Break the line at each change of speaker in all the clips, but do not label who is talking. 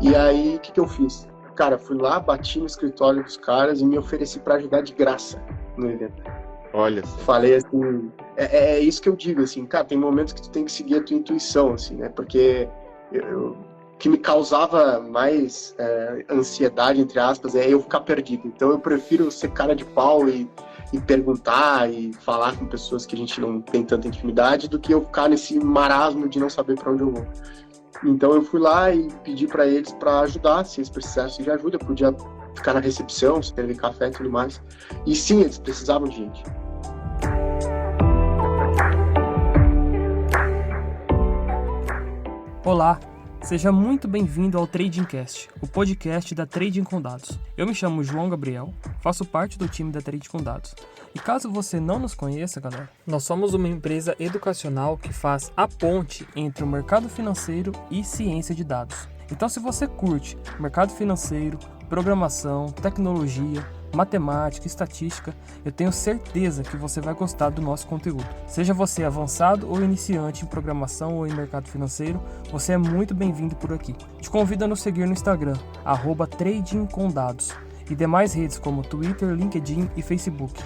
E aí, o que eu fiz? Cara, fui lá, bati no escritório dos caras e me ofereci para ajudar de graça no evento.
Olha só.
Falei assim, é isso que eu digo, assim, cara, tem momentos que tu tem que seguir a tua intuição, assim, né? Porque o que me causava mais ansiedade, entre aspas, é eu ficar perdido. Então eu prefiro ser cara de pau e perguntar e falar com pessoas que a gente não tem tanta intimidade do que eu ficar nesse marasmo de não saber para onde eu vou. Então eu fui lá e pedi para eles para ajudar, se eles precisassem de ajuda, eu podia ficar na recepção, servir café e tudo mais. E sim, eles precisavam de gente.
Olá, seja muito bem-vindo ao TradingCast, o podcast da Trading com Dados. Eu me chamo João Gabriel, faço parte do time da Trading com Dados. E caso você não nos conheça, galera, nós somos uma empresa educacional que faz a ponte entre o mercado financeiro e ciência de dados. Então, se você curte mercado financeiro, programação, tecnologia, matemática, estatística, eu tenho certeza que você vai gostar do nosso conteúdo. Seja você avançado ou iniciante em programação ou em mercado financeiro, você é muito bem-vindo por aqui. Te convido a nos seguir no Instagram, @tradingcomdados, e demais redes como Twitter, LinkedIn e Facebook.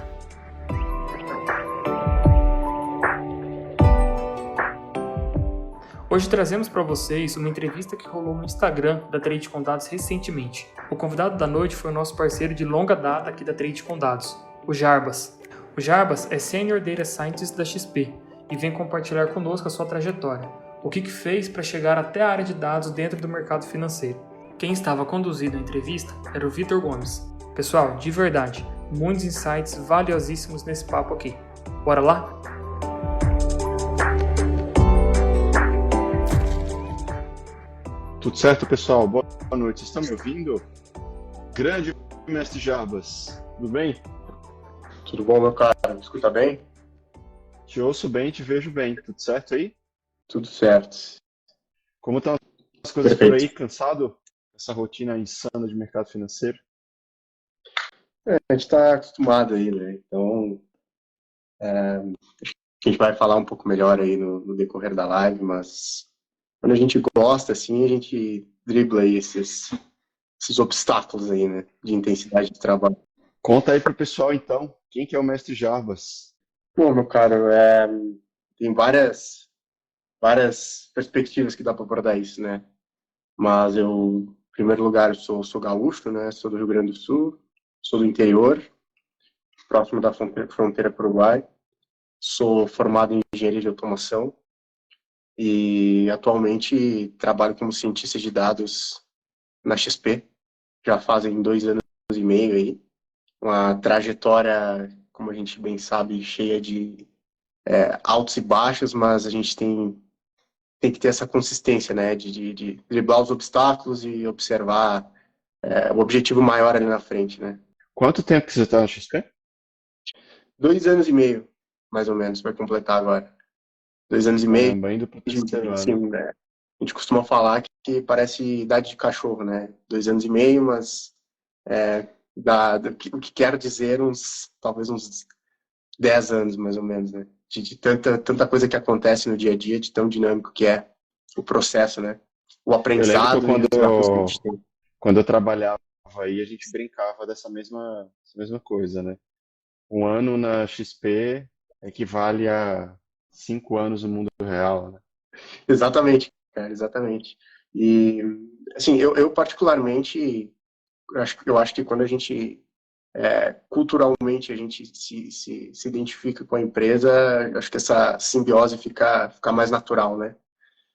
Hoje trazemos para vocês uma entrevista que rolou no Instagram da Trade com Dados recentemente. O convidado da noite foi o nosso parceiro de longa data aqui da Trade com Dados, o Jarbas. O Jarbas é Senior Data Scientist da XP e vem compartilhar conosco a sua trajetória, o que fez para chegar até a área de dados dentro do mercado financeiro. Quem estava conduzindo a entrevista era o Vitor Gomes. Pessoal, de verdade, muitos insights valiosíssimos nesse papo aqui. Bora lá?
Tudo certo, pessoal? Boa noite. Vocês estão me ouvindo? Grande mestre Jarbas, tudo bem?
Tudo bom, meu cara? Me escuta bem?
Te ouço bem, te vejo bem. Tudo certo aí?
Tudo certo.
Como estão as coisas
Perfeito.
por aí? Cansado? Essa rotina insana de mercado financeiro?
A gente está acostumado aí, né? Então, a gente vai falar um pouco melhor aí no decorrer da live, mas quando a gente gosta, assim, a gente dribla aí esses obstáculos aí, né? De intensidade de trabalho.
Conta aí pro pessoal, então. Quem que é o mestre Jarbas?
Bom, meu caro, tem várias perspectivas que dá para abordar isso, né? Mas eu, em primeiro lugar, eu sou gaúcho, né? Sou do Rio Grande do Sul, sou do interior, próximo da fronteira com o Uruguai. Sou formado em engenharia de automação e atualmente trabalho como cientista de dados na XP. Já fazem 2 anos e meio aí. Uma trajetória, como a gente bem sabe, cheia de altos e baixos, mas a gente tem que ter essa consistência, né? De driblar os obstáculos e observar o objetivo maior ali na frente, né?
Quanto tempo que você está na XP?
2 anos e meio, mais ou menos, vai completar agora. 2 anos e meio.
Caramba, indo pro terceiro
Assim,
ano.
né? A gente costuma falar que parece idade de cachorro, né? 2 anos e meio, mas o que quer dizer talvez uns 10 anos, mais ou menos, né? De tanta coisa que acontece no dia a dia, de tão dinâmico que é o processo, né? O aprendizado e os desafios que a gente tem.
Quando eu trabalhava aí, a gente brincava dessa mesma coisa, né? 1 ano na XP equivale a 5 anos no mundo real, né?
Exatamente, cara, exatamente. E, assim, eu particularmente, eu acho que quando a gente, culturalmente, a gente se identifica com a empresa, eu acho que essa simbiose fica mais natural, né?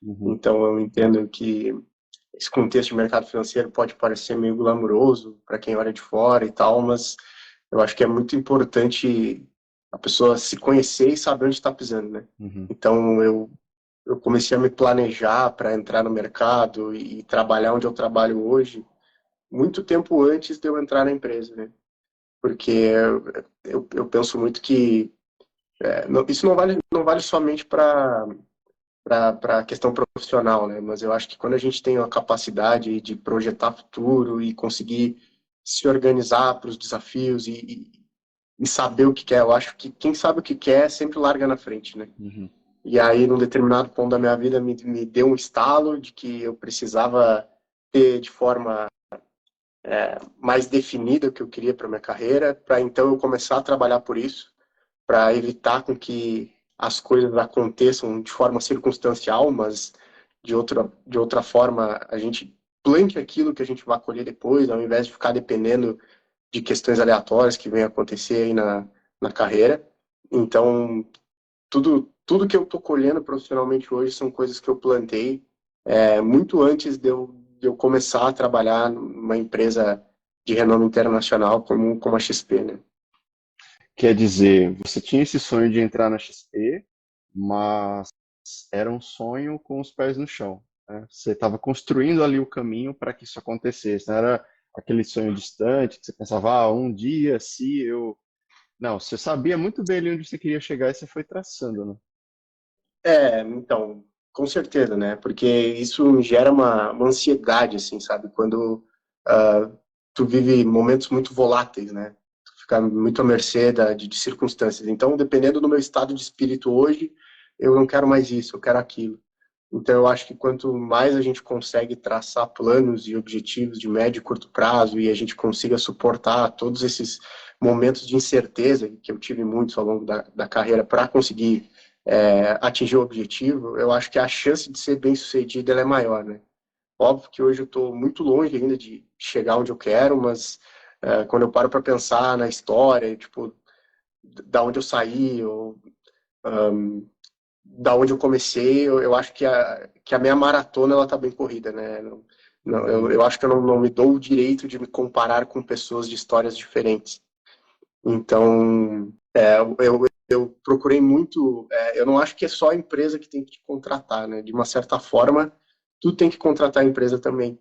Uhum.
Então, eu entendo que esse contexto de mercado financeiro pode parecer meio glamuroso para quem olha de fora e tal, mas eu acho que é muito importante a pessoa se conhecer e saber onde está pisando, né?
Uhum.
Então, eu comecei a me planejar para entrar no mercado e trabalhar onde eu trabalho hoje, muito tempo antes de eu entrar na empresa, né? Porque eu penso muito que isso não vale somente para a questão profissional, né? Mas eu acho que quando a gente tem a capacidade de projetar futuro e conseguir se organizar para os desafios e saber o que quer, eu acho que quem sabe o que quer sempre larga na frente, né?
Uhum.
E aí, num determinado ponto da minha vida, me deu um estalo de que eu precisava ter de forma mais definida o que eu queria para minha carreira, para então eu começar a trabalhar por isso, para evitar com que as coisas aconteçam de forma circunstancial, mas de outra forma a gente plante aquilo que a gente vai colher depois, ao invés de ficar dependendo de questões aleatórias que vêm acontecer aí na carreira. Então, tudo que eu estou colhendo profissionalmente hoje são coisas que eu plantei muito antes de eu começar a trabalhar numa empresa de renome internacional como a XP, né?
Quer dizer, você tinha esse sonho de entrar na XP, mas era um sonho com os pés no chão, né? Você estava construindo ali o caminho para que isso acontecesse. Não era aquele sonho distante que você pensava, um dia, se eu. Não, você sabia muito bem ali onde você queria chegar e você foi traçando, né?
Então, com certeza, né? Porque isso gera uma ansiedade, assim, sabe? Quando ah, tu vive momentos muito voláteis, né? Tu fica muito à mercê de circunstâncias. Então, dependendo do meu estado de espírito hoje, eu não quero mais isso, eu quero aquilo. Então, eu acho que quanto mais a gente consegue traçar planos e objetivos de médio e curto prazo e a gente consiga suportar todos esses momentos de incerteza, que eu tive muitos ao longo da carreira, para conseguir atingir o objetivo, eu acho que a chance de ser bem-sucedido ela é maior, né? Óbvio que hoje eu estou muito longe ainda de chegar onde eu quero, mas quando eu paro para pensar na história, tipo, da onde eu saí, ou da onde eu comecei, eu acho que a minha maratona ela tá bem corrida, né? Eu acho que eu não me dou o direito de me comparar com pessoas de histórias diferentes. Então, eu procurei muito. Eu não acho que é só a empresa que tem que te contratar, né? De uma certa forma, tu tem que contratar a empresa também.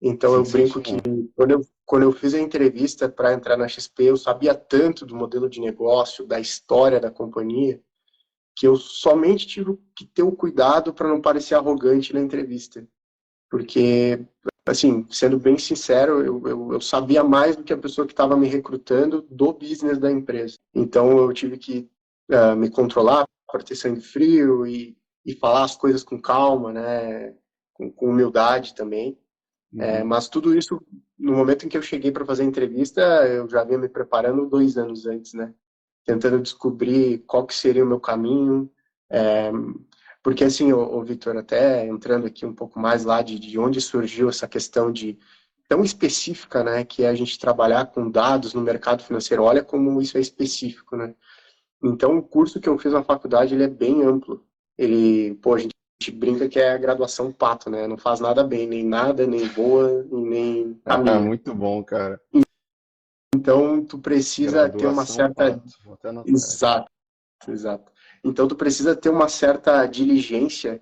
Então, eu brinco que
Sensacional.
quando eu fiz a entrevista para entrar na XP, eu sabia tanto do modelo de negócio, da história da companhia, que eu somente tive que ter o cuidado para não parecer arrogante na entrevista. Porque, assim, sendo bem sincero, eu sabia mais do que a pessoa que estava me recrutando do business da empresa. Então, eu tive que me controlar para ter sangue frio e falar as coisas com calma, né? Com humildade também.
Uhum.
Mas tudo isso, no momento em que eu cheguei para fazer a entrevista, eu já vinha me preparando 2 anos antes, né? Tentando descobrir qual que seria o meu caminho. É, porque assim, o Victor, até entrando aqui um pouco mais lá de onde surgiu essa questão de tão específica, né, que é a gente trabalhar com dados no mercado financeiro. Olha como isso é específico, né? Então, o curso que eu fiz na faculdade, ele é bem amplo. A gente brinca que é a graduação pato, né? Não faz nada bem, nem nada, nem voa, e nem caminha.
Muito bom, cara.
Então, tu precisa ter uma
Graduação
certa...
Pato. Vou até anotar aqui.
Exato. Exato. Então tu precisa ter uma certa diligência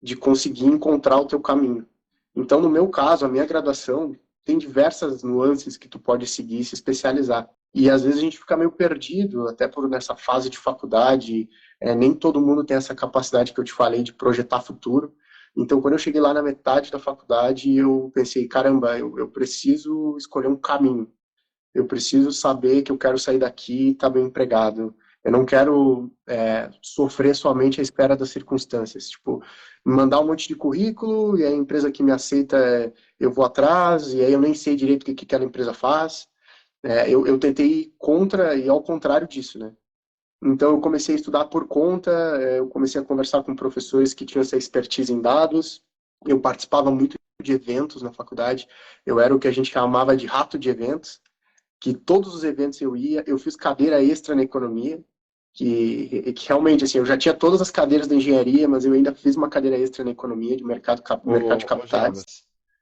de conseguir encontrar o teu caminho. Então, no meu caso, a minha graduação tem diversas nuances que tu pode seguir e se especializar. E às vezes a gente fica meio perdido, até por nessa fase de faculdade, nem todo mundo tem essa capacidade que eu te falei de projetar futuro. Então, quando eu cheguei lá na metade da faculdade, eu pensei, caramba, eu preciso escolher um caminho. Eu preciso saber que eu quero sair daqui e estar bem empregado. Eu não quero sofrer somente à espera das circunstâncias. Tipo, mandar um monte de currículo e a empresa que me aceita, eu vou atrás, e aí eu nem sei direito o que aquela empresa faz. Eu tentei ir contra e ao contrário disso, né? Então, eu comecei a estudar por conta, eu comecei a conversar com professores que tinham essa expertise em dados. Eu participava muito de eventos na faculdade. Eu era o que a gente chamava de rato de eventos, que todos os eventos eu ia, eu fiz cadeira extra na economia, que realmente, assim, eu já tinha todas as cadeiras da engenharia, mas eu ainda fiz uma cadeira extra na economia, de mercado de
Ô,
capitais.
Jabas,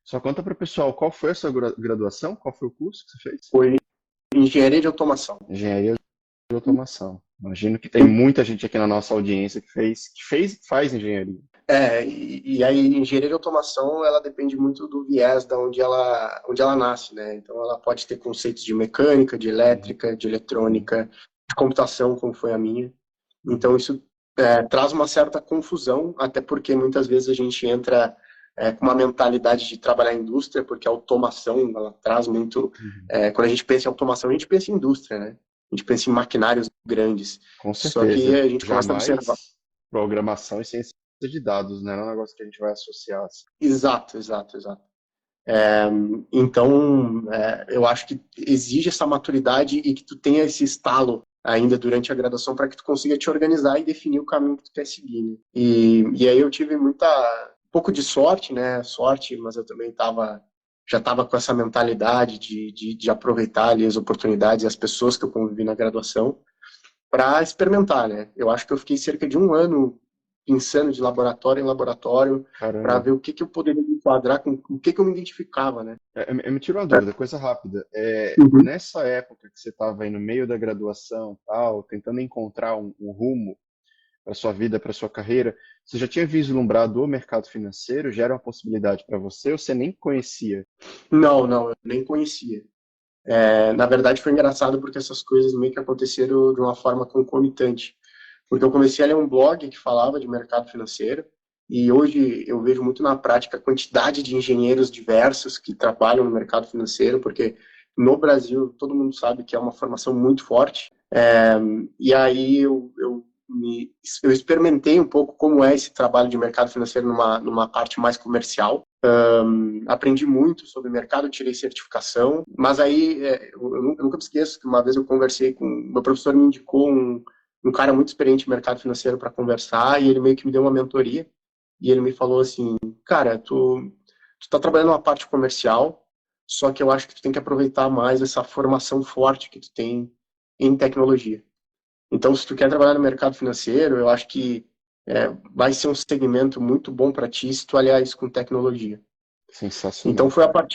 só conta para o pessoal qual foi a sua graduação, qual foi o curso que você fez?
Foi engenharia de automação.
Engenharia de automação. Imagino que tem muita gente aqui na nossa audiência que fez e faz engenharia.
E aí, engenharia de automação, ela depende muito do viés da onde ela nasce, né? Então, ela pode ter conceitos de mecânica, de
Uhum,
elétrica, de
uhum,
eletrônica, de computação, como foi a minha. Então, isso traz uma certa confusão, até porque muitas vezes a gente entra com uma mentalidade de trabalhar em indústria, porque a automação, ela traz muito...
uhum.
quando a gente pensa em automação, a gente pensa em indústria, né? A gente pensa em maquinários grandes.
Com
Só que
certeza.
a gente começa a observar...
Jamais programação e ciência de dados, né? Não é um negócio que a gente vai associar assim.
Exato, exato, exato. Então, eu acho que exige essa maturidade e que tu tenha esse estalo ainda durante a graduação para que tu consiga te organizar e definir o caminho que tu quer seguir, né? E aí eu tive um pouco de sorte, né? Sorte, mas eu também já estava com essa mentalidade de aproveitar ali as oportunidades e as pessoas que eu convivi na graduação para experimentar, né? Eu acho que eu fiquei cerca de um ano pensando de laboratório em laboratório para
Caramba.
ver o que eu poderia me enquadrar com o que eu me identificava, né?
Me tira uma dúvida, coisa rápida.
Uhum.
Nessa época que você estava aí no meio da graduação, tal, tentando encontrar um rumo para sua vida, para sua carreira, você já tinha vislumbrado o mercado financeiro? Já era uma possibilidade para você ou você nem conhecia?
Não, eu nem conhecia. Na verdade, foi engraçado porque essas coisas meio que aconteceram de uma forma concomitante. Porque eu comecei a ler um blog que falava de mercado financeiro e hoje eu vejo muito na prática a quantidade de engenheiros diversos que trabalham no mercado financeiro, porque no Brasil todo mundo sabe que é uma formação muito forte. E aí eu experimentei um pouco como é esse trabalho de mercado financeiro numa parte mais comercial. Aprendi muito sobre mercado, tirei certificação, mas aí eu nunca me esqueço que uma vez eu conversei com, meu professor me indicou um cara muito experiente em mercado financeiro para conversar e ele meio que me deu uma mentoria e ele me falou assim, cara, tu tá trabalhando uma parte comercial, só que eu acho que tu tem que aproveitar mais essa formação forte que tu tem em tecnologia. Então, se tu quer trabalhar no mercado financeiro, eu acho que vai ser um segmento muito bom para ti se tu aliar isso com tecnologia. Então,
Sensacional, cara.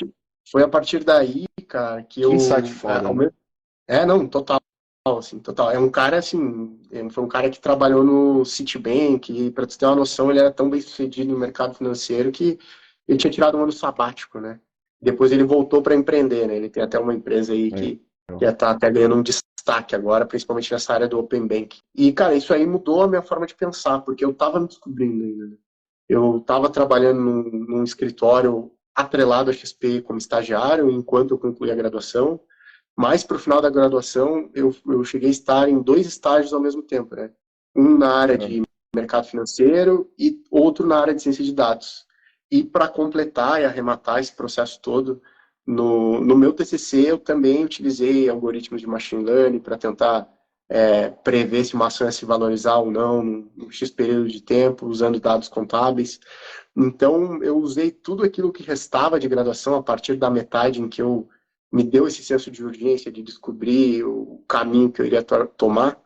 foi a partir daí, cara, que
Que insight
eu,
foda, né?
não, total, assim, total. É um cara, assim, foi um cara que trabalhou no Citibank e, para tu ter uma noção, ele era tão bem sucedido no mercado financeiro que ele tinha tirado um ano sabático, né? Depois ele voltou para empreender, né? Ele tem até uma empresa aí
Legal.
que está até ganhando um destaque agora, principalmente nessa área do Open Bank. E, cara, isso aí mudou a minha forma de pensar, porque eu estava me descobrindo ainda, né? Eu estava trabalhando num escritório atrelado à XP como estagiário, enquanto eu concluí a graduação. Mas para o final da graduação, eu cheguei a estar em dois estágios ao mesmo tempo, né? Um na área
Caramba.
de mercado financeiro e outro na área de ciência de dados. E para completar e arrematar esse processo todo, no meu TCC eu também utilizei algoritmos de machine learning para tentar prever se uma ação ia se valorizar ou não num X período de tempo, usando dados contábeis. Então, eu usei tudo aquilo que restava de graduação a partir da metade em que eu me deu esse senso de urgência de descobrir o caminho que eu iria tomar.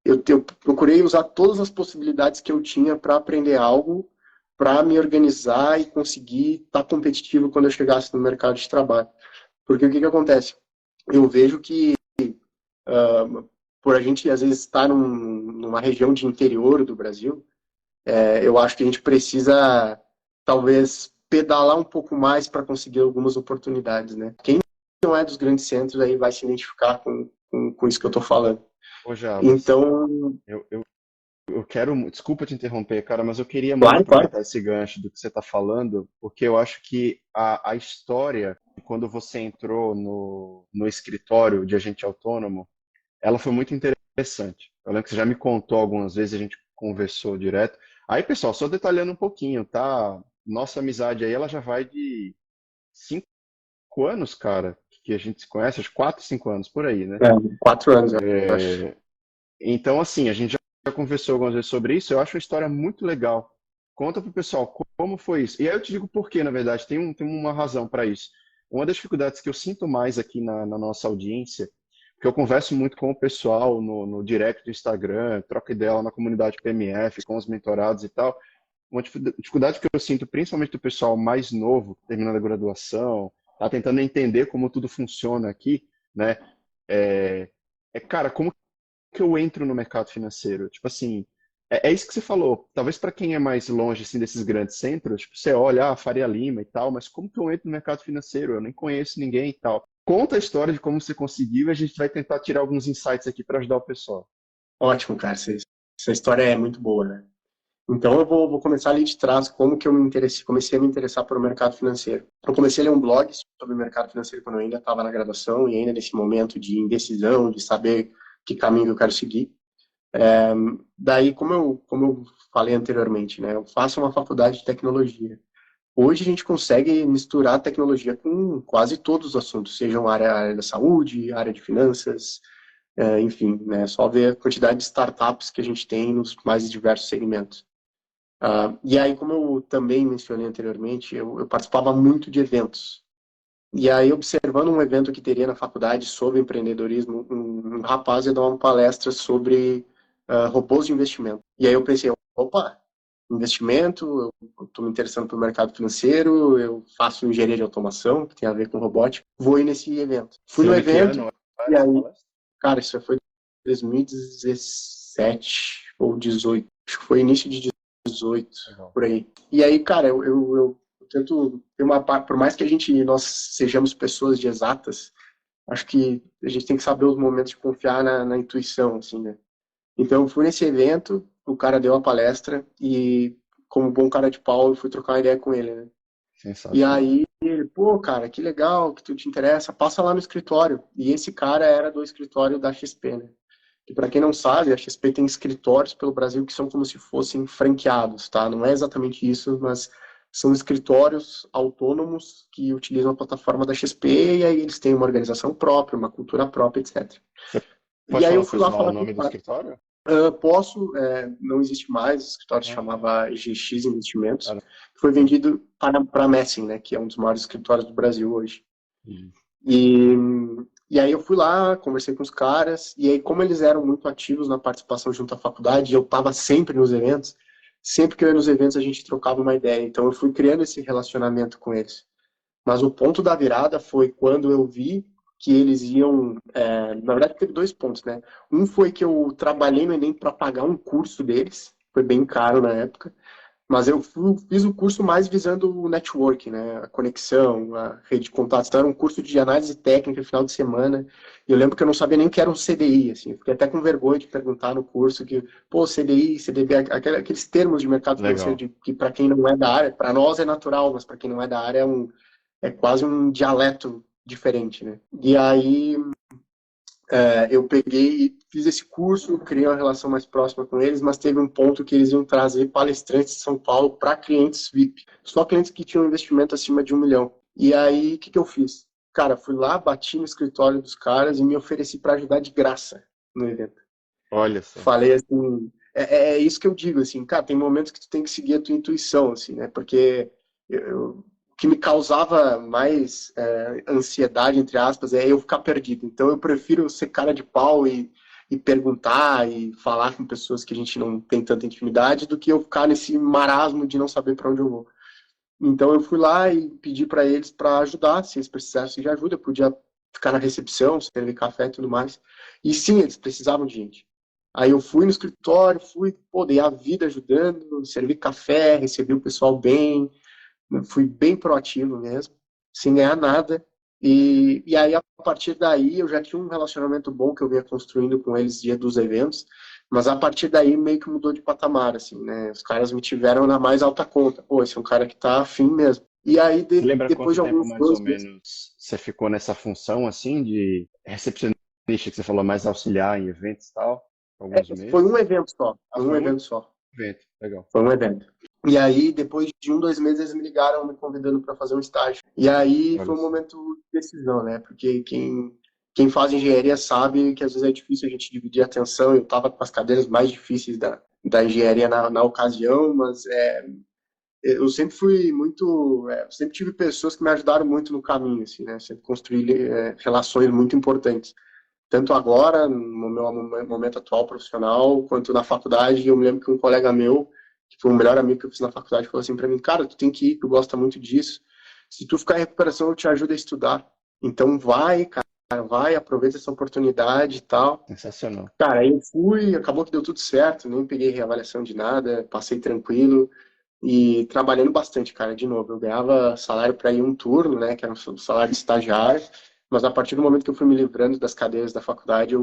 Eu procurei usar todas as possibilidades que eu tinha para aprender algo, para me organizar e conseguir estar competitivo quando eu chegasse no mercado de trabalho. Porque o que acontece? Eu vejo que por a gente às vezes estar numa região de interior do Brasil, eu acho que a gente precisa talvez pedalar um pouco mais para conseguir algumas oportunidades, né? Quem não é dos grandes centros aí vai se identificar com isso que eu estou falando.
Ô, Jabas,
Então,
eu quero, desculpa te interromper, cara, mas eu queria muito
claro, claro.
aproveitar esse gancho do que você está falando, porque eu acho que a história, quando você entrou no escritório de agente autônomo, ela foi muito interessante. Eu lembro que você já me contou algumas vezes, a gente conversou direto. Aí, pessoal, só detalhando um pouquinho, tá? Nossa amizade aí, ela já vai de 5 anos, cara, que a gente se conhece, acho 4, 5 anos, por aí, né?
É, 4 anos, eu acho.
Então, assim, a gente já conversou algumas vezes sobre isso, eu acho uma história muito legal. Conta pro pessoal como foi isso. E aí eu te digo por quê, na verdade, tem uma razão para isso. Uma das dificuldades que eu sinto mais aqui na nossa audiência, porque eu converso muito com o pessoal no direct do Instagram, troco ideia lá na comunidade PMF, com os mentorados e tal. Uma dificuldade que eu sinto, principalmente do pessoal mais novo, terminando a graduação, tá tentando entender como tudo funciona aqui, né? Cara, como que eu entro no mercado financeiro? Tipo assim, é isso que você falou. Talvez para quem é mais longe assim desses grandes centros, tipo, você olha, Faria Lima e tal, mas como que eu entro no mercado financeiro? Eu nem conheço ninguém e tal. Conta a história de como você conseguiu e a gente vai tentar tirar alguns insights aqui para ajudar o pessoal.
Ótimo, cara. Essa história é muito boa, né? Então eu vou começar ali de trás, como que eu comecei a me interessar pelo mercado financeiro. Eu comecei a ler um blog sobre o mercado financeiro quando eu ainda estava na graduação e ainda nesse momento de indecisão, de saber que caminho eu quero seguir. Daí, como eu falei anteriormente, né, eu faço uma faculdade de tecnologia. Hoje a gente consegue misturar tecnologia com quase todos os assuntos, sejam a área da saúde, a área de finanças, enfim, né? Só ver a quantidade de startups que a gente tem nos mais diversos segmentos. E aí, como eu também mencionei anteriormente, eu participava muito de eventos. E aí, observando um evento que teria na faculdade sobre empreendedorismo, um rapaz ia dar uma palestra sobre robôs de investimento. E aí eu pensei, opa, investimento, eu estou me interessando pelo mercado financeiro, eu faço engenharia de automação, que tem a ver com robótica, vou ir nesse evento. Fui
Você
no
lembra que
evento,
ano
e
era essa
aí,
palestra?
cara, isso foi 2017 ou 18, acho que foi início de 18,
Legal.
por aí. E aí, cara, eu tento ter uma parte, por mais que nós sejamos pessoas de exatas, acho que a gente tem que saber os momentos de confiar na intuição, assim, né? Então, eu fui nesse evento, o cara deu a palestra e, como bom cara de pau, eu fui trocar uma ideia com ele, né? E
Sensacional.
aí, ele, pô, cara, que legal, que tu te interessa, passa lá no escritório. E esse cara era do escritório da XP, né? Que para quem não sabe, a XP tem escritórios pelo Brasil que são como se fossem franqueados, tá? Não é exatamente isso, mas são escritórios autônomos que utilizam a plataforma da XP e aí eles têm uma organização própria, uma cultura própria, etc.
Você
E
pode
aí eu
falar
fui
coisa
lá
lá o
falar com o
nome do
cara.
escritório?
Posso, não existe mais, o escritório se
Ah,
chamava GX Investimentos,
cara,
que foi
sim.
vendido para a Messing, né, que é um dos maiores escritórios do Brasil hoje.
Hum.
E, e aí eu fui lá, conversei com os caras, e aí como eles eram muito ativos na participação junto à faculdade, eu estava sempre nos eventos, sempre que eu ia nos eventos a gente trocava uma ideia, então eu fui criando esse relacionamento com eles. Mas o ponto da virada foi quando eu vi que eles iam. Na verdade, teve dois pontos, né? Um foi que eu trabalhei no Enem para pagar um curso deles, foi bem caro na época, mas eu fiz o curso mais visando o network, né? A conexão, a rede de contatos. Então, era um curso de análise técnica, final de semana. E eu lembro que eu não sabia nem o que era um CDI, assim. Eu fiquei até com vergonha de perguntar no curso que, pô, CDI, CDB, aqueles termos de mercado financeiro
Legal.
que para quem não é da área, para nós é natural, mas para quem não é da área é quase um dialeto diferente, né? E aí eu peguei e fiz esse curso, criei uma relação mais próxima com eles, mas teve um ponto que eles iam trazer palestrantes de São Paulo para clientes VIP, só clientes que tinham investimento acima de 1 milhão. E aí, o que eu fiz? Cara, fui lá, bati no escritório dos caras e me ofereci para ajudar de graça no evento.
Olha só.
Falei assim, é isso que eu digo, assim, cara, tem momentos que tu tem que seguir a tua intuição, assim, né? Porque o que me causava mais ansiedade, entre aspas, é eu ficar perdido. Então eu prefiro ser cara de pau e perguntar e falar com pessoas que a gente não tem tanta intimidade do que eu ficar nesse marasmo de não saber para onde eu vou. Então eu fui lá e pedi para eles para ajudar, se eles precisassem de ajuda, eu podia ficar na recepção, servir café e tudo mais. E sim, eles precisavam de gente. Aí eu fui no escritório, dei a vida ajudando, servi café, recebi o pessoal bem, fui bem proativo mesmo, sem ganhar nada. E aí, a partir daí, eu já tinha um relacionamento bom que eu vinha construindo com eles dia dos eventos, mas a partir daí meio que mudou de patamar, assim, né? Os caras me tiveram na mais alta conta. Pô, esse é um cara que tá afim mesmo. E aí,
Você lembra
depois
quanto
de
tempo
alguns
mais ou
2 meses,
menos você ficou nessa função assim de recepcionista que você falou, mais auxiliar em eventos e tal? Alguns
foi
meses?
um evento só,
Ah,
foi um
foi um
evento só.
evento. Legal.
Foi um evento. E aí, depois de 2 meses, eles me ligaram me convidando para fazer um estágio. E aí foi
Olha
um
só.
momento de decisão, né? Porque quem faz engenharia sabe que às vezes é difícil a gente dividir a atenção. Eu estava com as cadeiras mais difíceis da engenharia na ocasião, mas eu sempre fui muito. Eu sempre tive pessoas que me ajudaram muito no caminho, assim, né? Sempre construí relações muito importantes. Tanto agora, no meu momento atual profissional, quanto na faculdade. Eu me lembro que um colega meu, que foi o melhor amigo que eu fiz na faculdade, falou assim para mim: cara, tu tem que ir, tu gosta muito disso. Se tu ficar em recuperação, eu te ajudo a estudar. Então vai, cara, vai, aproveita essa oportunidade e tal.
Sensacional.
Cara, aí eu fui, acabou que deu tudo certo, nem peguei reavaliação de nada, passei tranquilo e trabalhando bastante, cara, de novo. Eu ganhava salário para ir um turno, né, que era um salário de estagiário, mas a partir do momento que eu fui me livrando das cadeiras da faculdade,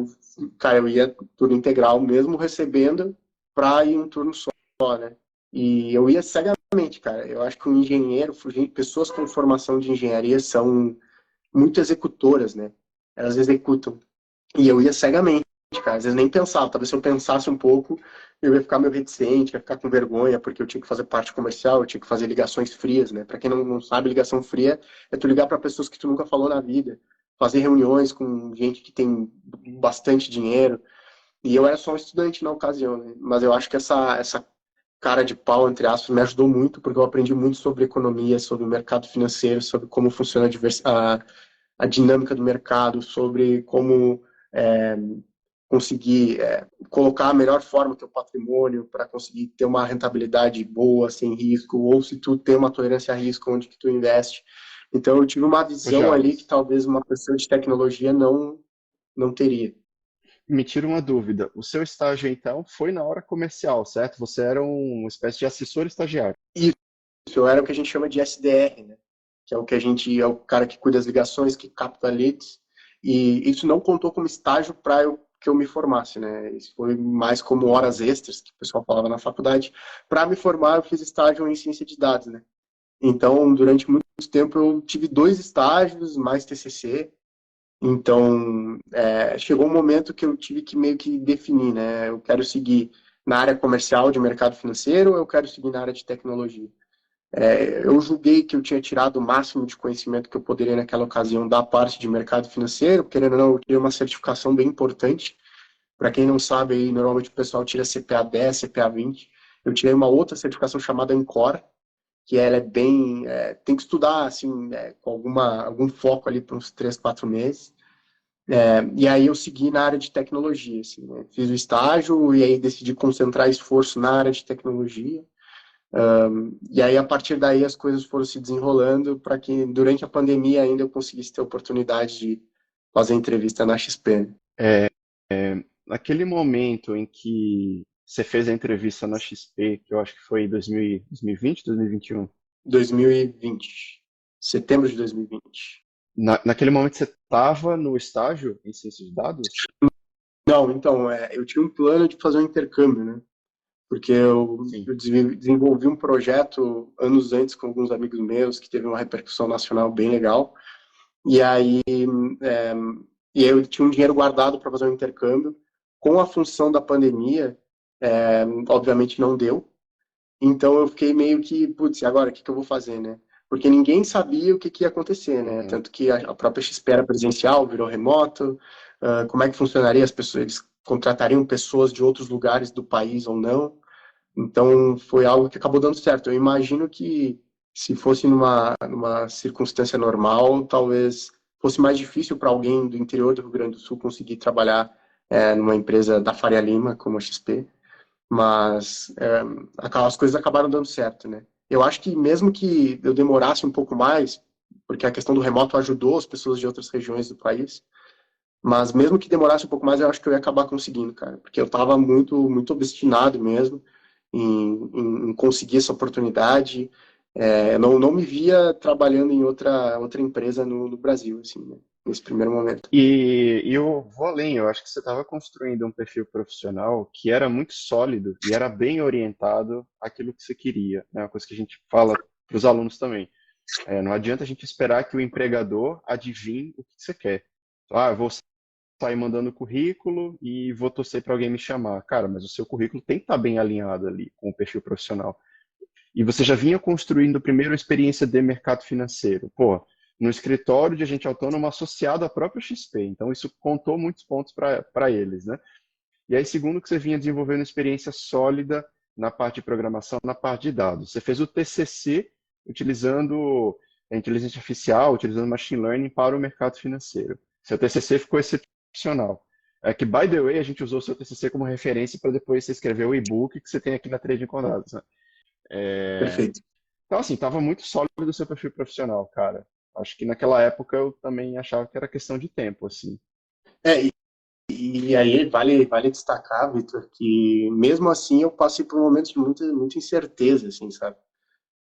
cara, eu ia turno integral, mesmo recebendo, para ir um turno só, né? E eu ia cegamente, cara. Eu acho que um engenheiro, pessoas com formação de engenharia são muito executoras, né? Elas executam. E eu ia cegamente. cara. Às vezes nem pensava. Talvez se eu pensasse um pouco, eu ia ficar meio reticente, ia ficar com vergonha, porque eu tinha que fazer parte comercial, eu tinha que fazer ligações frias, né? Para quem não sabe, ligação fria é tu ligar para pessoas que tu nunca falou na vida, fazer reuniões com gente que tem bastante dinheiro. E eu era só um estudante na ocasião, né? Mas eu acho que essa cara de pau, entre aspas, me ajudou muito, porque eu aprendi muito sobre economia, sobre o mercado financeiro, sobre como funciona a dinâmica do mercado, sobre como é, conseguir colocar a melhor forma o teu patrimônio para conseguir ter uma rentabilidade boa, sem risco, ou se tu tem uma tolerância a risco, onde que tu investe. Então eu tive uma visão ali que
Jales,
talvez uma pessoa de tecnologia não teria.
me tira uma dúvida. O seu estágio, então, foi na hora comercial, certo? Você era uma espécie de assessor estagiário.
Isso, eu era o que a gente chama de SDR, né? Que é o que a gente é o cara que cuida das ligações, que capta leads, e isso não contou como estágio para que eu me formasse, né? Isso foi mais como horas extras, que o pessoal falava na faculdade. Para me formar, eu fiz estágio em ciência de dados, né? Então, durante muito tempo, eu tive 2 estágios, mais TCC. Então, chegou um momento que eu tive que meio que definir, né? Eu quero seguir na área comercial de mercado financeiro ou eu quero seguir na área de tecnologia? Eu julguei que eu tinha tirado o máximo de conhecimento que eu poderia naquela ocasião da parte de mercado financeiro, querendo ou não, eu tirei uma certificação bem importante. Para quem não sabe, aí, normalmente o pessoal tira CPA 10, CPA 20. Eu tirei uma outra certificação chamada Encore, que ela é bem... tem que estudar, assim, com algum foco ali por uns 3, 4 meses. E aí eu segui na área de tecnologia, assim, né? Fiz o estágio e aí decidi concentrar esforço na área de tecnologia. E aí, a partir daí, as coisas foram se desenrolando para que, durante a pandemia, ainda eu conseguisse ter a oportunidade de fazer entrevista na XP. Né?
É, naquele momento em que você fez a entrevista na XP, que eu acho que foi em 2020, 2021,
2020, setembro de 2020.
naquele momento você estava no estágio em ciência de dados?
Não, então, eu tinha um plano de fazer um intercâmbio, né? Porque
Sim.
eu desenvolvi um projeto anos antes com alguns amigos meus que teve uma repercussão nacional bem legal. E aí, é, eu tinha um dinheiro guardado para fazer um intercâmbio. Com a função da pandemia, obviamente não deu. Então eu fiquei meio que, putz, e agora o que eu vou fazer, né? Porque ninguém sabia o que ia acontecer, né?
Uhum.
Tanto que a própria XP era presencial, virou remoto. Como é que funcionaria? As pessoas, eles contratariam pessoas de outros lugares do país ou não? Então, foi algo que acabou dando certo. Eu imagino que se fosse numa circunstância normal, talvez fosse mais difícil para alguém do interior do Rio Grande do Sul conseguir trabalhar numa empresa da Faria Lima, como a XP. Mas as coisas acabaram dando certo, né? Eu acho que mesmo que eu demorasse um pouco mais, porque a questão do remoto ajudou as pessoas de outras regiões do país, mas mesmo que demorasse um pouco mais, eu acho que eu ia acabar conseguindo, cara, porque eu estava muito, muito obstinado mesmo em conseguir essa oportunidade. Eu não me via trabalhando em outra empresa no Brasil, assim, né, nesse primeiro momento.
E eu vou além, eu acho que você estava construindo um perfil profissional que era muito sólido e era bem orientado àquilo que você queria, né? Uma coisa que a gente fala para os alunos também. Não adianta a gente esperar que o empregador adivinhe o que você quer. Eu vou sair mandando currículo e vou torcer para alguém me chamar. Cara, mas o seu currículo tem que estar bem alinhado ali com o perfil profissional. E você já vinha construindo primeiro a experiência de mercado financeiro. Pô, no escritório de agente autônomo associado à própria XP. Então, isso contou muitos pontos para eles, né? E aí, segundo, que você vinha desenvolvendo experiência sólida na parte de programação, na parte de dados. Você fez o TCC utilizando a inteligência artificial, utilizando machine learning para o mercado financeiro. Seu TCC ficou excepcional. É que, by the way, a gente usou o seu TCC como referência para depois você escrever o e-book que você tem aqui na Trading com Dados, né?
Perfeito.
Então, assim, estava muito sólido o seu perfil profissional, cara. Acho que naquela época eu também achava que era questão de tempo, assim.
E aí vale destacar, Vitor, que mesmo assim eu passei por momentos de muita incerteza, assim, sabe?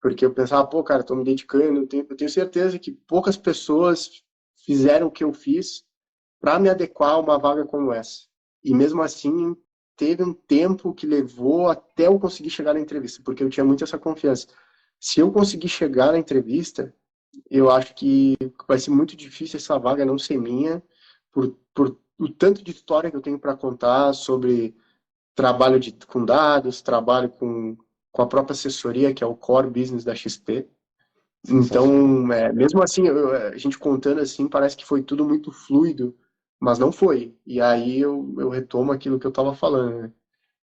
Porque eu pensava, pô, cara, tô me dedicando, eu tenho certeza que poucas pessoas fizeram o que eu fiz para me adequar a uma vaga como essa. E mesmo assim, teve um tempo que levou até eu conseguir chegar na entrevista, porque eu tinha muito essa confiança. Se eu conseguir chegar na entrevista, eu acho que vai ser muito difícil essa vaga não ser minha, por o tanto de história que eu tenho para contar sobre trabalho com dados, trabalho com a própria assessoria, que é o core business da XP.
Sensacional.
Então, mesmo assim, a gente contando assim, parece que foi tudo muito fluido, mas não foi. E aí eu retomo aquilo que eu estava falando, né?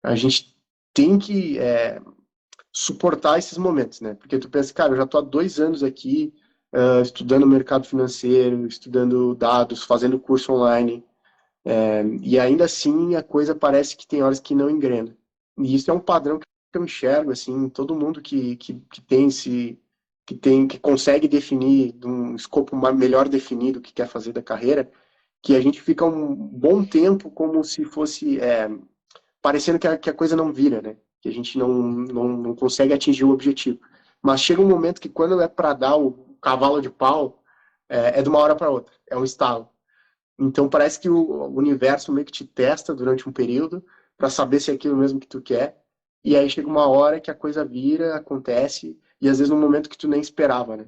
A gente tem que suportar esses momentos, né? Porque tu pensa, cara, eu já estou há 2 anos aqui, estudando mercado financeiro, estudando dados, fazendo curso online, e ainda assim a coisa parece que tem horas que não engrena. E isso é um padrão que eu enxergo, assim, todo mundo que tem que consegue definir um escopo melhor definido que quer fazer da carreira, que a gente fica um bom tempo como se fosse parecendo que a coisa não vira, né? Que a gente não consegue atingir o objetivo. Mas chega um momento que quando é para dar o cavalo de pau, de uma hora para outra, é um estalo. Então parece que o universo meio que te testa durante um período para saber se é aquilo mesmo que tu quer. E aí chega uma hora que a coisa vira, acontece, e às vezes num momento que tu nem esperava, né?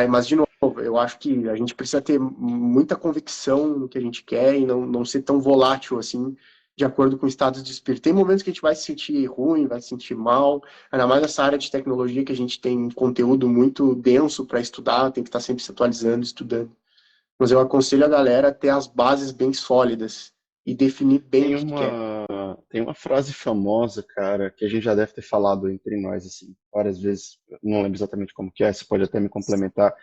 Mas de novo, eu acho que a gente precisa ter muita convicção no que a gente quer e não ser tão volátil assim, de acordo com o estado de espírito. Tem momentos que a gente vai se sentir ruim, vai se sentir mal, ainda mais nessa área de tecnologia que a gente tem conteúdo muito denso para estudar, tem que estar sempre se atualizando, estudando. Mas eu aconselho a galera a ter as bases bem sólidas e definir bem o
Tem
que quer.
tem uma frase famosa, cara, que a gente já deve ter falado entre nós, assim, várias vezes, eu não lembro exatamente como que é, você pode até me complementar,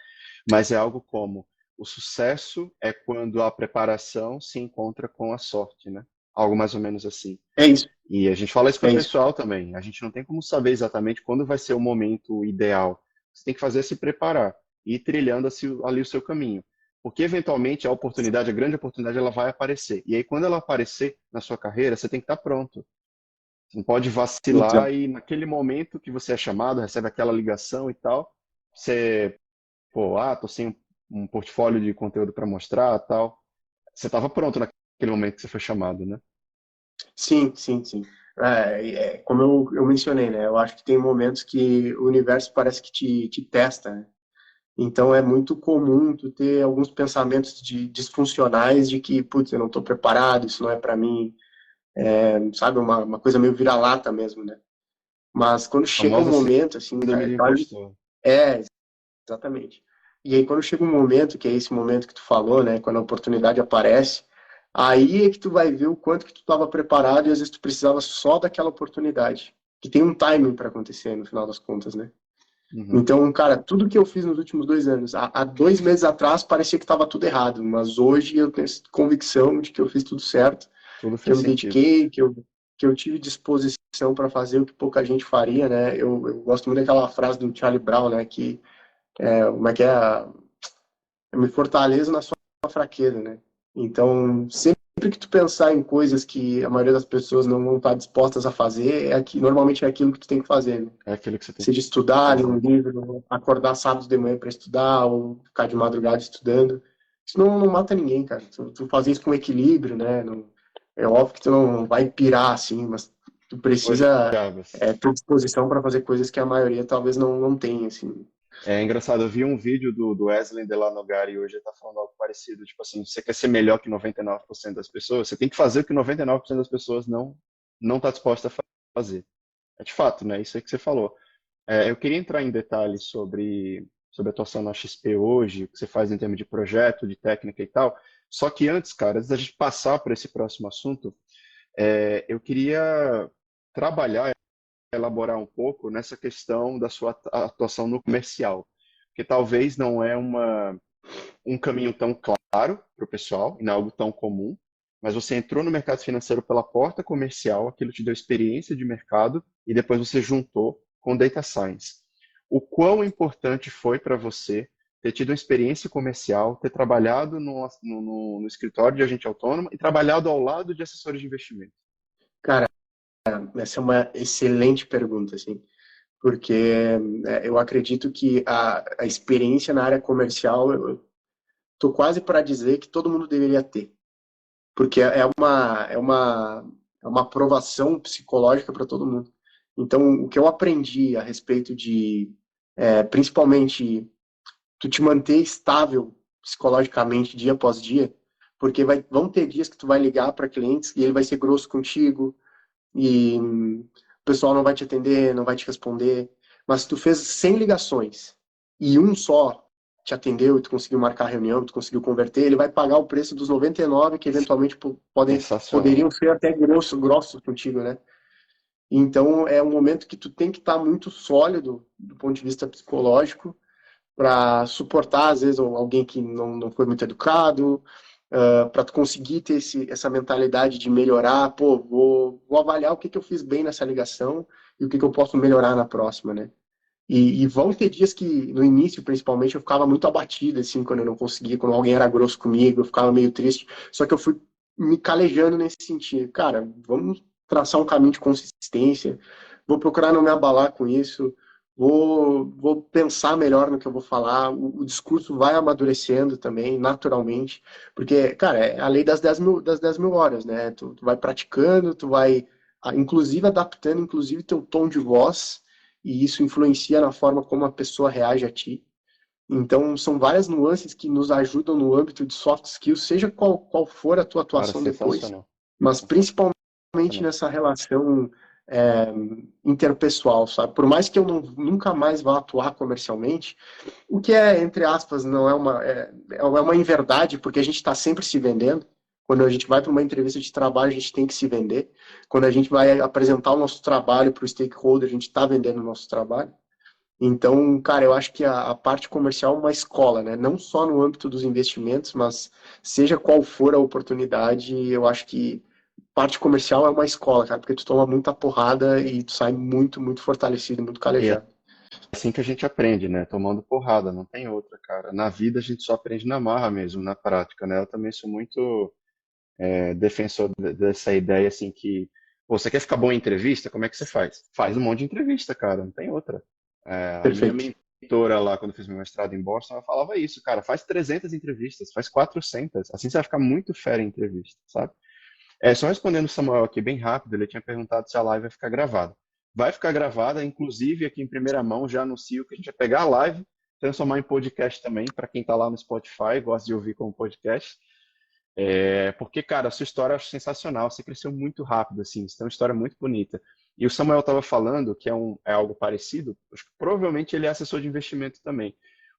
mas é algo como: o sucesso é quando a preparação se encontra com a sorte, né? Algo mais ou menos assim.
É isso,
E a gente fala isso para
é
o
isso.
pessoal também. A gente não tem como saber exatamente quando vai ser o momento ideal. Você tem que fazer é se preparar e ir trilhando ali o seu caminho. Porque eventualmente a oportunidade, a grande oportunidade, ela vai aparecer. E aí quando ela aparecer na sua carreira, você tem que estar pronto. Você não pode
Então,
vacilar e naquele momento que você é chamado, recebe aquela ligação e tal, você, pô, tô sem um portfólio de conteúdo para mostrar, tal. Você estava pronto naquele momento que você foi chamado, né?
sim, sim, sim. Como eu mencionei, né? Eu acho que tem momentos que o universo parece que te testa, né? Então é muito comum tu ter alguns pensamentos disfuncionais de que, putz, eu não estou preparado, isso não é para mim, sabe? Uma coisa meio vira-lata mesmo, né? Mas quando
A
chega um
famosa
momento, assim,
síndrome
cara,
do impostor.
é, exatamente. E aí quando chega um momento, que é esse momento que tu falou, né? Quando a oportunidade aparece, aí é que tu vai ver o quanto que tu estava preparado e às vezes tu precisava só daquela oportunidade. Que tem um timing para acontecer no final das contas, né?
Uhum.
Então, cara, tudo que eu fiz nos últimos 2 anos, há 2 meses atrás parecia que estava tudo errado, mas hoje eu tenho essa convicção de que eu fiz tudo certo,
Tudo
que eu
fez
me
sentido.
dediquei, que eu tive disposição para fazer o que pouca gente faria, né? Eu gosto muito daquela frase do Charlie Brown, né? Que como é que é? Eu me fortaleço na sua fraqueza, né? Então, sempre que tu pensar em coisas que a maioria das pessoas não vão estar dispostas a fazer, normalmente é aquilo que tu tem que fazer, né?
É aquilo que você tem
Seja
que
estudar, ler um
fazer.
livro, acordar sábados de manhã para estudar, ou ficar de madrugada estudando. Isso não mata ninguém, cara. Tu fazer isso com equilíbrio, né? É óbvio que tu não vai pirar assim, mas tu
Ô,
precisa
Jabas.
ter disposição para fazer coisas que a maioria talvez não tenha, assim.
É engraçado, eu vi um vídeo do Wesley Delanogari e hoje ele tá falando algo parecido. Tipo assim, você quer ser melhor que 99% das pessoas, você tem que fazer o que 99% das pessoas não tá disposta a fazer. É de fato, né? Isso aí que você falou. Eu queria entrar em detalhes sobre a atuação na XP hoje, o que você faz em termos de projeto, de técnica e tal. Só que antes, cara, antes da gente passar para esse próximo assunto, eu queria trabalhar, elaborar um pouco nessa questão da sua atuação no comercial, porque talvez não é um caminho tão claro para o pessoal, e não é algo tão comum, mas você entrou no mercado financeiro pela porta comercial, aquilo te deu experiência de mercado, e depois você juntou com data science. O quão importante foi para você ter tido uma experiência comercial, ter trabalhado no escritório de agente autônomo e trabalhado ao lado de assessores de investimento?
Cara, essa é uma excelente pergunta, assim, porque eu acredito que a experiência na área comercial, eu tô quase para dizer que todo mundo deveria ter, porque é uma aprovação psicológica para todo mundo. Então, o que eu aprendi a respeito de, principalmente, tu te manter estável psicologicamente dia após dia, porque vão ter dias que tu vai ligar para clientes e ele vai ser grosso contigo, e o pessoal não vai te atender, não vai te responder. Mas se tu fez 100 ligações e um só te atendeu e tu conseguiu marcar a reunião, tu conseguiu converter, ele vai pagar o preço dos 99 que eventualmente
Sensacional.
poderiam ser até grossos contigo, né? Então é um momento que tu tem que estar muito sólido do ponto de vista psicológico para suportar, às vezes, alguém que não foi muito educado, para tu conseguir ter essa mentalidade de melhorar, pô, vou avaliar o que eu fiz bem nessa ligação e o que eu posso melhorar na próxima, né? E vão ter dias que, no início, principalmente, eu ficava muito abatido, assim, quando eu não conseguia, quando alguém era grosso comigo, eu ficava meio triste. Só que eu fui me calejando nesse sentido. Cara, vamos traçar um caminho de consistência, vou procurar não me abalar com isso, vou pensar melhor no que eu vou falar, o discurso vai amadurecendo também, naturalmente, porque, cara, é a lei das 10 mil horas, né? Tu vai praticando, tu vai, inclusive, adaptando, inclusive, teu tom de voz, e isso influencia na forma como a pessoa reage a ti. Então, são várias nuances que nos ajudam no âmbito de soft skills, seja qual for a tua
Cara,
atuação depois,
sensacional.
mas principalmente
Sensacional.
nessa relação interpessoal, sabe? Por mais que eu nunca mais vá atuar comercialmente, o que é, entre aspas, não é uma inverdade, porque a gente está sempre se vendendo. Quando a gente vai para uma entrevista de trabalho, a gente tem que se vender. Quando a gente vai apresentar o nosso trabalho para o stakeholder, a gente está vendendo o nosso trabalho. Então, cara, eu acho que a parte comercial é uma escola, né? Não só no âmbito dos investimentos, mas seja qual for a oportunidade, eu acho que parte comercial é uma escola, cara, porque tu toma muita porrada e tu sai muito, muito fortalecido, muito
E é
calejado.
assim que a gente aprende, né? Tomando porrada, não tem outra, cara. Na vida a gente só aprende na marra mesmo, na prática, né? Eu também sou muito defensor dessa ideia, assim, que pô, você quer ficar bom em entrevista? Como é que você faz? Faz um monte de entrevista, cara, não tem outra. A minha
Perfeito.
mentora lá, quando eu fiz meu mestrado em Boston, ela falava isso, cara, faz 300 entrevistas, faz 400, assim você vai ficar muito fera em entrevista, sabe? Só respondendo o Samuel aqui bem rápido, ele tinha perguntado se a live vai ficar gravada. Vai ficar gravada, inclusive aqui em primeira mão, já anuncio que a gente vai pegar a live, transformar em podcast também, para quem está lá no Spotify, gosta de ouvir como podcast. Porque, cara, a sua história eu acho sensacional, você cresceu muito rápido, assim, você tem uma história muito bonita. E o Samuel estava falando que é algo parecido, acho que provavelmente ele é assessor de investimento também.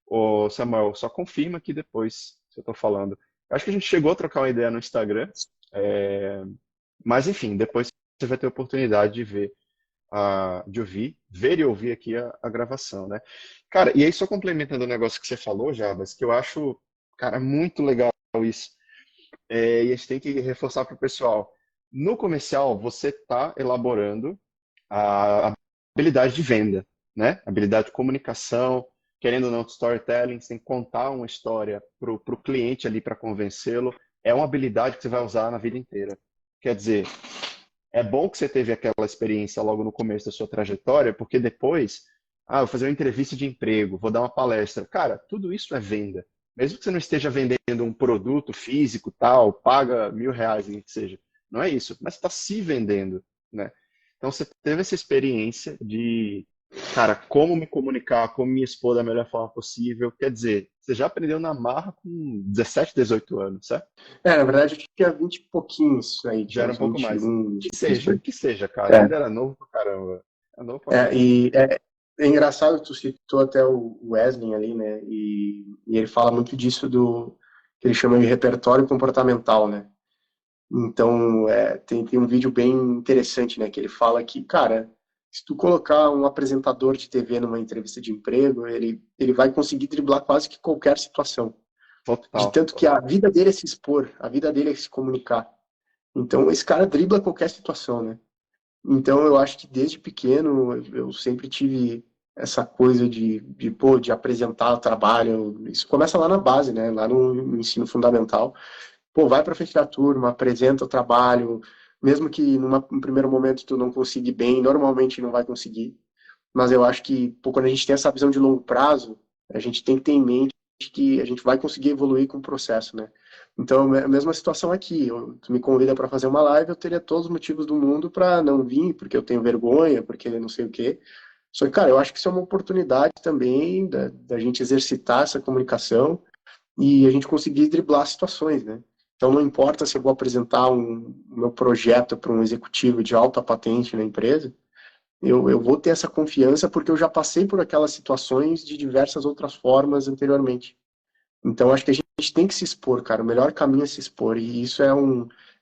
O Samuel, só confirma aqui depois se eu estou falando. Eu acho que a gente chegou a trocar uma ideia no Instagram, é, mas enfim, depois você vai ter a oportunidade de ver, de ouvir, ver e ouvir aqui a gravação, né? Cara, e aí só complementando o negócio que você falou, Jabas, que eu acho, cara, muito legal isso. E a gente tem que reforçar para o pessoal. No comercial, você está elaborando a habilidade de venda, né? Habilidade de comunicação, querendo ou não, storytelling, você tem que contar uma história para o cliente ali para convencê-lo. É uma habilidade que você vai usar na vida inteira. Quer dizer, é bom que você teve aquela experiência logo no começo da sua trajetória, porque depois, vou fazer uma entrevista de emprego, vou dar uma palestra. Cara, tudo isso é venda. Mesmo que você não esteja vendendo um produto físico, tal, paga R$ 1.000, que seja. Não é isso, mas está se vendendo, né? Então você teve essa experiência de, cara, como me comunicar, como me expor da melhor forma possível. Quer dizer, você já aprendeu na marra com 17, 18 anos, certo?
Na verdade, eu tinha 20 e pouquinho aí,
Já
tinha
era um
uns
pouco mais.
21, isso aí.
Que seja, cara.
É,
Ainda era novo pra caramba. É novo pra caramba.
é engraçado, tu citou até o Wesley ali, né? E ele fala muito disso que ele chama de repertório comportamental, né? Então, tem um vídeo bem interessante, né? Que ele fala que, cara, se tu colocar um apresentador de TV numa entrevista de emprego, ele vai conseguir driblar quase que qualquer situação. De
Total.
tanto que a vida dele é se expor, a vida dele é se comunicar. Então, esse cara dribla qualquer situação, né? Então, eu acho que desde pequeno eu sempre tive essa coisa de apresentar o trabalho. Isso começa lá na base, né? Lá no ensino fundamental. Pô, vai para frente da turma, apresenta o trabalho, mesmo que num primeiro momento tu não consiga ir bem, normalmente não vai conseguir. Mas eu acho que, pô, quando a gente tem essa visão de longo prazo, a gente tem que ter em mente que a gente vai conseguir evoluir com o processo, né? Então, a mesma situação aqui. Tu me convida para fazer uma live, eu teria todos os motivos do mundo para não vir, porque eu tenho vergonha, porque não sei o quê. Só que, cara, eu acho que isso é uma oportunidade também da gente exercitar essa comunicação e a gente conseguir driblar situações, né? Então, não importa se eu vou apresentar o meu projeto para um executivo de alta patente na empresa, eu vou ter essa confiança porque eu já passei por aquelas situações de diversas outras formas anteriormente. Então, acho que a gente tem que se expor, cara. O melhor caminho é se expor. E isso é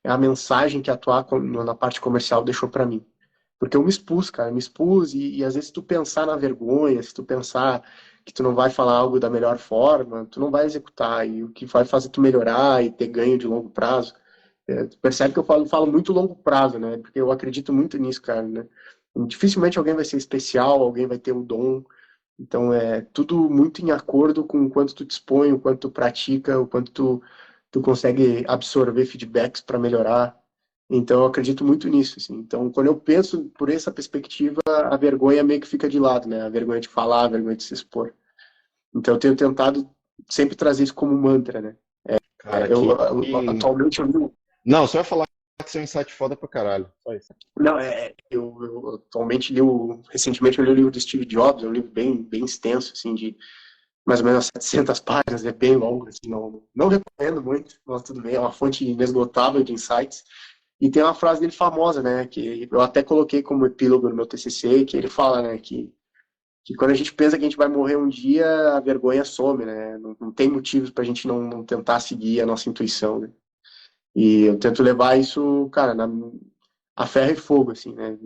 a mensagem que atuar na parte comercial deixou para mim. Porque eu me expus, cara. Me expus e às vezes se tu pensar na vergonha, se tu pensar que tu não vai falar algo da melhor forma, tu não vai executar. E o que vai fazer tu melhorar e ter ganho de longo prazo. Tu percebe que eu falo muito longo prazo, né? Porque eu acredito muito nisso, cara, né? Dificilmente alguém vai ser especial, alguém vai ter um dom. Então é tudo muito em acordo com o quanto tu dispõe, o quanto tu pratica, o quanto tu consegue absorver feedbacks para melhorar. Então eu acredito muito nisso, assim. Então quando eu penso por essa perspectiva, a vergonha meio que fica de lado, né? A vergonha de falar, a vergonha de se expor. Então eu tenho tentado sempre trazer isso como mantra, né?
Cara,
Atualmente eu li
Não, só ia falar que seu insight foda pra caralho. Só isso.
Não, eu atualmente recentemente eu li o livro do Steve Jobs, é um livro bem extenso, assim, de mais ou menos 700 páginas, é bem longo, assim, não recomendo muito, mas tudo bem, é uma fonte inesgotável de insights. E tem uma frase dele famosa, né, que eu até coloquei como epílogo no meu TCC, que ele fala, né, que quando a gente pensa que a gente vai morrer um dia, a vergonha some, né, não tem motivos pra gente não tentar seguir a nossa intuição, né. E eu tento levar isso, cara, a ferro e fogo, assim, né?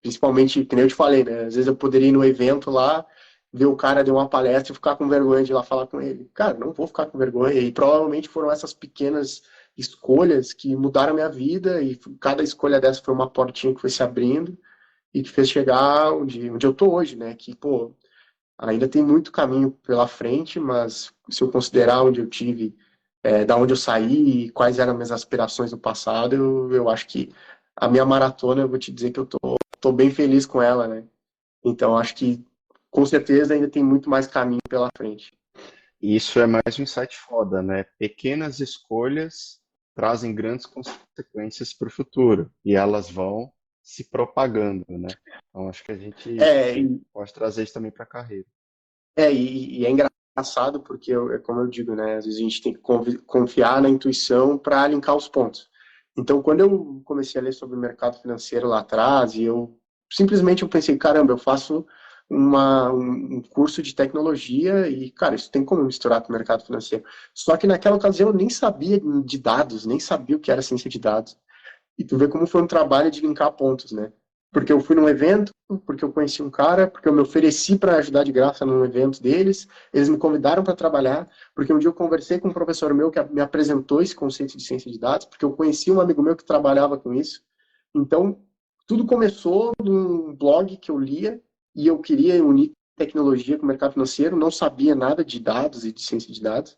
Principalmente, que nem eu te falei, né? Às vezes eu poderia ir no evento lá, ver o cara deu uma palestra e ficar com vergonha de ir lá falar com ele. Cara, não vou ficar com vergonha. E provavelmente foram essas pequenas escolhas que mudaram a minha vida e cada escolha dessa foi uma portinha que foi se abrindo e que fez chegar onde eu tô hoje, né? Que, pô, ainda tem muito caminho pela frente, mas se eu considerar onde eu tive, da onde eu saí e quais eram minhas aspirações no passado, eu acho que a minha maratona, eu vou te dizer que eu tô bem feliz com ela, né? Então, acho que com certeza ainda tem muito mais caminho pela frente.
E isso é mais um insight foda, né? Pequenas escolhas trazem grandes consequências para o futuro e elas vão se propagando, né? Então acho que a gente
É,
pode trazer isso também para a carreira.
e é engraçado porque, é como eu digo, né? Às vezes a gente tem que confiar na intuição para linkar os pontos. Então, quando eu comecei a ler sobre o mercado financeiro lá atrás, e eu pensei, caramba, eu faço um curso de tecnologia e, cara, isso tem como misturar com o mercado financeiro. Só que naquela ocasião eu nem sabia de dados, nem sabia o que era ciência de dados. E tu vê como foi um trabalho de linkar pontos, né? Porque eu fui num evento, porque eu conheci um cara, porque eu me ofereci para ajudar de graça num evento deles, eles me convidaram para trabalhar, porque um dia eu conversei com um professor meu que me apresentou esse conceito de ciência de dados, porque eu conheci um amigo meu que trabalhava com isso. Então, tudo começou num blog que eu lia e eu queria unir tecnologia com o mercado financeiro, não sabia nada de dados e de ciência de dados.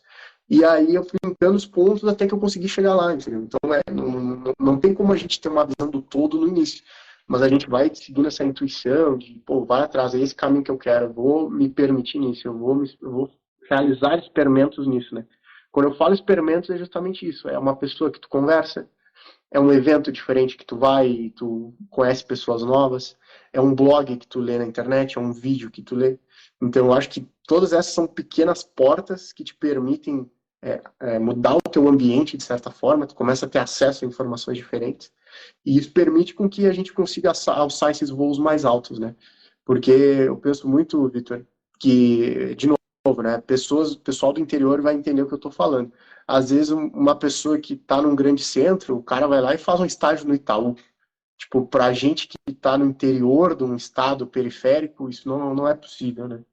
E aí eu fui linkando os pontos até que eu consegui chegar lá, entendeu? Então não tem como a gente ter uma visão do todo no início. Mas a gente vai seguindo essa intuição de, pô, vai atrás, é esse caminho que eu quero, eu vou me permitir nisso, eu vou realizar experimentos nisso, né? Quando eu falo experimentos é justamente isso, é uma pessoa que tu conversa, é um evento diferente que tu vai e tu conhece pessoas novas, é um blog que tu lê na internet, é um vídeo que tu lê. Então eu acho que todas essas são pequenas portas que te permitem mudar o teu ambiente de certa forma, tu começa a ter acesso a informações diferentes e isso permite com que a gente consiga alçar esses voos mais altos, né? Porque eu penso muito, Vitor, que, de novo, né, pessoal do interior vai entender o que eu estou falando. Às vezes, uma pessoa que está num grande centro, o cara vai lá e faz um estágio no Itaú. Tipo, pra gente que está no interior de um estado periférico, isso não é possível, né?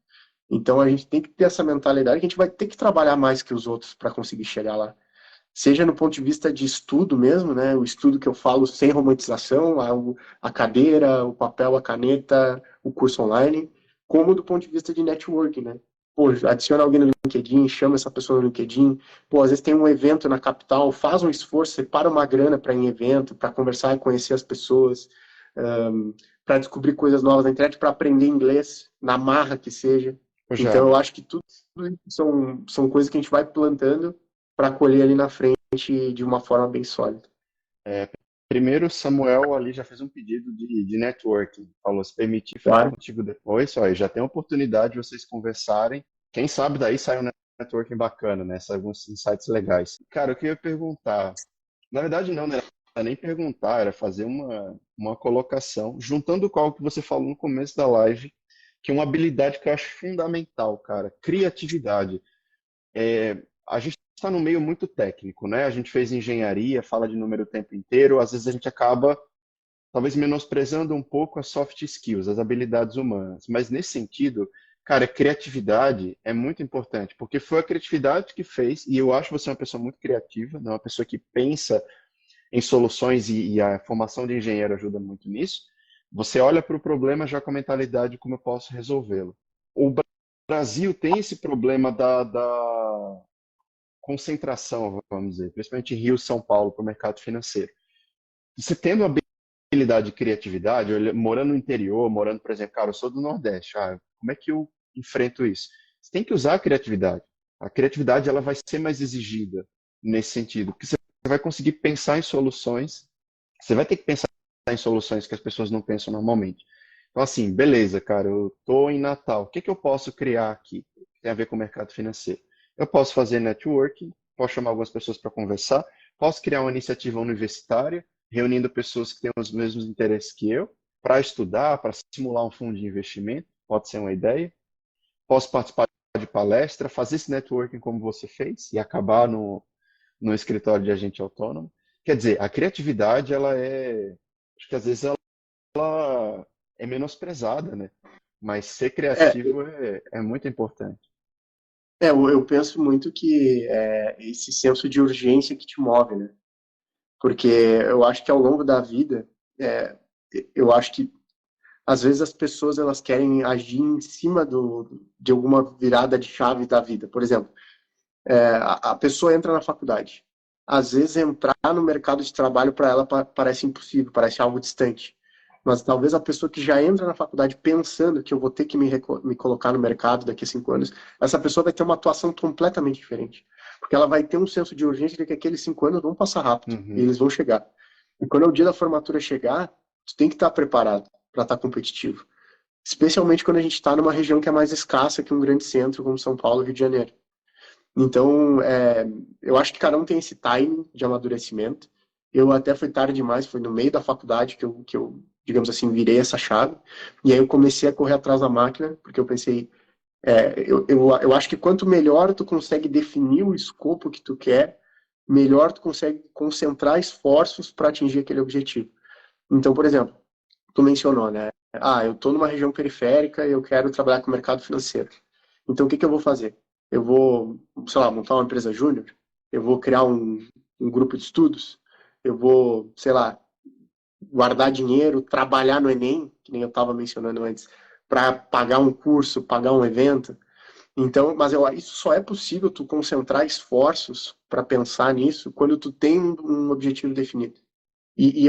Então, a gente tem que ter essa mentalidade que a gente vai ter que trabalhar mais que os outros para conseguir chegar lá. Seja no ponto de vista de estudo mesmo, né? O estudo que eu falo sem romantização, a cadeira, o papel, a caneta, o curso online, como do ponto de vista de networking, né? Pô, adiciona alguém no LinkedIn, chama essa pessoa no LinkedIn. Pô, às vezes tem um evento na capital, faz um esforço, separa uma grana para ir em evento, para conversar e conhecer as pessoas, para descobrir coisas novas na internet, para aprender inglês, na marra que seja.
Rogério,
Então, eu acho que tudo são coisas que a gente vai plantando para colher ali na frente de uma forma bem sólida.
primeiro Samuel ali já fez um pedido de networking. Falou, se permitir falar
Claro.
contigo depois, ó, já tem a oportunidade de vocês conversarem. Quem sabe daí sai um networking bacana, né? Alguns insights legais. Cara, eu queria perguntar. Na verdade, não era nem perguntar, era fazer uma colocação, juntando com algo que você falou no começo da live, que é uma habilidade que eu acho fundamental, cara. Criatividade. A gente está no meio muito técnico, né? A gente fez engenharia, fala de número o tempo inteiro, às vezes a gente acaba talvez menosprezando um pouco as soft skills, as habilidades humanas. Mas nesse sentido, cara, criatividade é muito importante, porque foi a criatividade que fez, e eu acho você uma pessoa muito criativa, né? Uma pessoa que pensa em soluções e a formação de engenheiro ajuda muito nisso. Você olha para o problema já com a mentalidade de como eu posso resolvê-lo. O Brasil tem esse problema da concentração, vamos dizer, principalmente Rio, São Paulo, para o mercado financeiro. Você tendo a habilidade de criatividade, morando no interior, morando, por exemplo, cara, eu sou do Nordeste, como é que eu enfrento isso? Você tem que usar a criatividade. A criatividade ela vai ser mais exigida nesse sentido, porque você vai conseguir pensar em soluções, você vai ter que pensar em soluções que as pessoas não pensam normalmente. Então, assim, beleza, cara, eu estou em Natal, o que que eu posso criar aqui que tem a ver com o mercado financeiro? Eu posso fazer networking, posso chamar algumas pessoas para conversar, posso criar uma iniciativa universitária, reunindo pessoas que têm os mesmos interesses que eu, para estudar, para simular um fundo de investimento, pode ser uma ideia. Posso participar de palestra, fazer esse networking como você fez e acabar no escritório de agente autônomo. Quer dizer, a criatividade, acho que às vezes ela é menosprezada, né? Mas ser
É,
criativo é muito importante.
eu penso muito que esse senso de urgência que te move, né? Porque eu acho que ao longo da vida, é, eu acho que às vezes as pessoas elas querem agir em cima de alguma virada de chave da vida. Por exemplo, a pessoa entra na faculdade. Às vezes entrar no mercado de trabalho para ela parece impossível, parece algo distante. Mas talvez a pessoa que já entra na faculdade pensando que eu vou ter que me colocar no mercado daqui a 5 anos, essa pessoa vai ter uma atuação completamente diferente. Porque ela vai ter um senso de urgência de que aqueles 5 anos vão passar rápido e
Uhum.
eles vão chegar. E quando é o dia da formatura chegar, tu tem que estar preparado para estar competitivo. Especialmente quando a gente está numa região que é mais escassa que um grande centro como São Paulo e Rio de Janeiro. Então, eu acho que cada um tem esse time de amadurecimento. Eu até fui tarde demais, foi no meio da faculdade que eu, digamos assim, virei essa chave. E aí eu comecei a correr atrás da máquina, porque eu pensei, eu acho que quanto melhor tu consegue definir o escopo que tu quer, melhor tu consegue concentrar esforços para atingir aquele objetivo. Então, por exemplo, tu mencionou, né? Eu estou numa região periférica e eu quero trabalhar com o mercado financeiro. Então, o que que eu vou fazer? Eu vou, sei lá, montar uma empresa júnior, eu vou criar um grupo de estudos, eu vou, sei lá, guardar dinheiro, trabalhar no Enem, que nem eu estava mencionando antes, para pagar um curso, pagar um evento. Então, mas isso só é possível tu concentrar esforços para pensar nisso quando tu tem um objetivo definido. E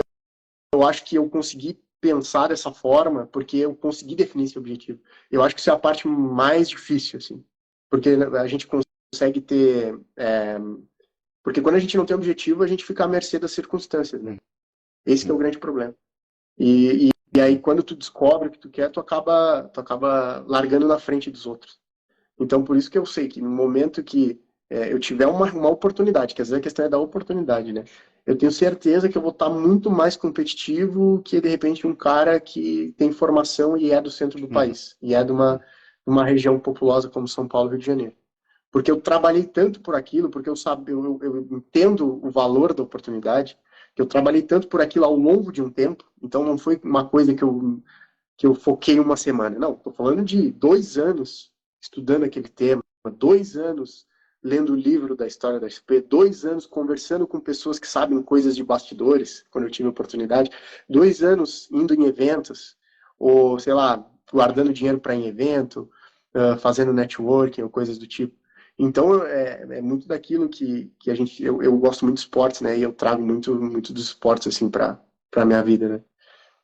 eu acho que eu consegui pensar dessa forma porque eu consegui definir esse objetivo. Eu acho que isso é a parte mais difícil, assim, porque a gente consegue ter, porque quando a gente não tem objetivo, a gente fica à mercê das circunstâncias, né? Esse que é o
Uhum.
grande problema. E aí quando tu descobre o que tu quer, tu acaba largando na frente dos outros. Então por isso que eu sei que no momento que eu tiver uma oportunidade, que às vezes a questão é da oportunidade, né? Eu tenho certeza que eu vou estar muito mais competitivo que, de repente, um cara que tem formação e é do centro do
Uhum.
país, e é de uma região populosa como São Paulo e Rio de Janeiro. Porque eu trabalhei tanto por aquilo, porque eu entendo o valor da oportunidade, que eu trabalhei tanto por aquilo ao longo de um tempo, então não foi uma coisa que eu foquei uma semana. Não, estou falando de 2 anos estudando aquele tema, 2 anos lendo o livro da história da XP, 2 anos conversando com pessoas que sabem coisas de bastidores, quando eu tive oportunidade, 2 anos indo em eventos, ou sei lá, guardando dinheiro para em evento, fazendo networking ou coisas do tipo. Então é muito daquilo que a gente, eu gosto muito de esportes, né? E eu trago muito dos esportes assim para minha vida, né?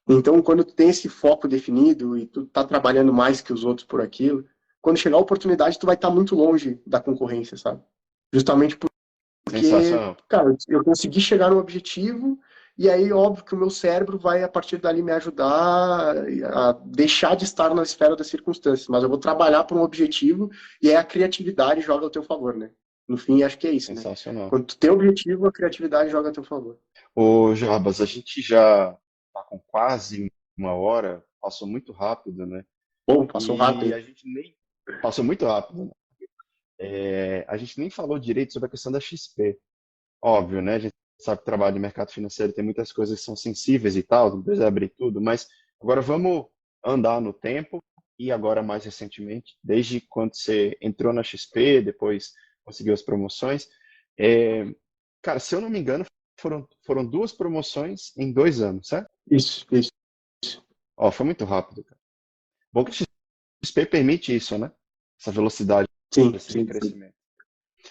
Então, quando tu tem esse foco definido e tu tá trabalhando mais que os outros por aquilo, quando chegar a oportunidade, tu vai estar muito longe da concorrência, sabe? Justamente porque,
Sensacional.
cara, eu consegui chegar no objetivo E aí, óbvio que o meu cérebro vai, a partir dali, me ajudar a deixar de estar na esfera das circunstâncias. Mas eu vou trabalhar por um objetivo e aí a criatividade joga ao teu favor, né? No fim, acho que é isso, né?
Sensacional.
Quando tu tem objetivo, a criatividade joga a teu favor.
Ô, Jarbas, a gente já tá com quase 1 hora, passou muito rápido, né?
Bom, passou
E
rápido.
a gente nem. Passou muito rápido, né? A gente nem falou direito sobre a questão da XP. Óbvio, né? A gente sabe que trabalho de mercado financeiro tem muitas coisas que são sensíveis e tal, não precisa abrir tudo, mas agora vamos andar no tempo e agora mais recentemente, desde quando você entrou na XP, depois conseguiu as promoções. É, cara, se eu não me engano, foram 2 promoções em 2 anos, certo?
Isso, isso.
Ó, foi muito rápido, cara. Bom que a XP permite isso, né? Essa velocidade
Sim,
assim, de
sim, sim.
crescimento.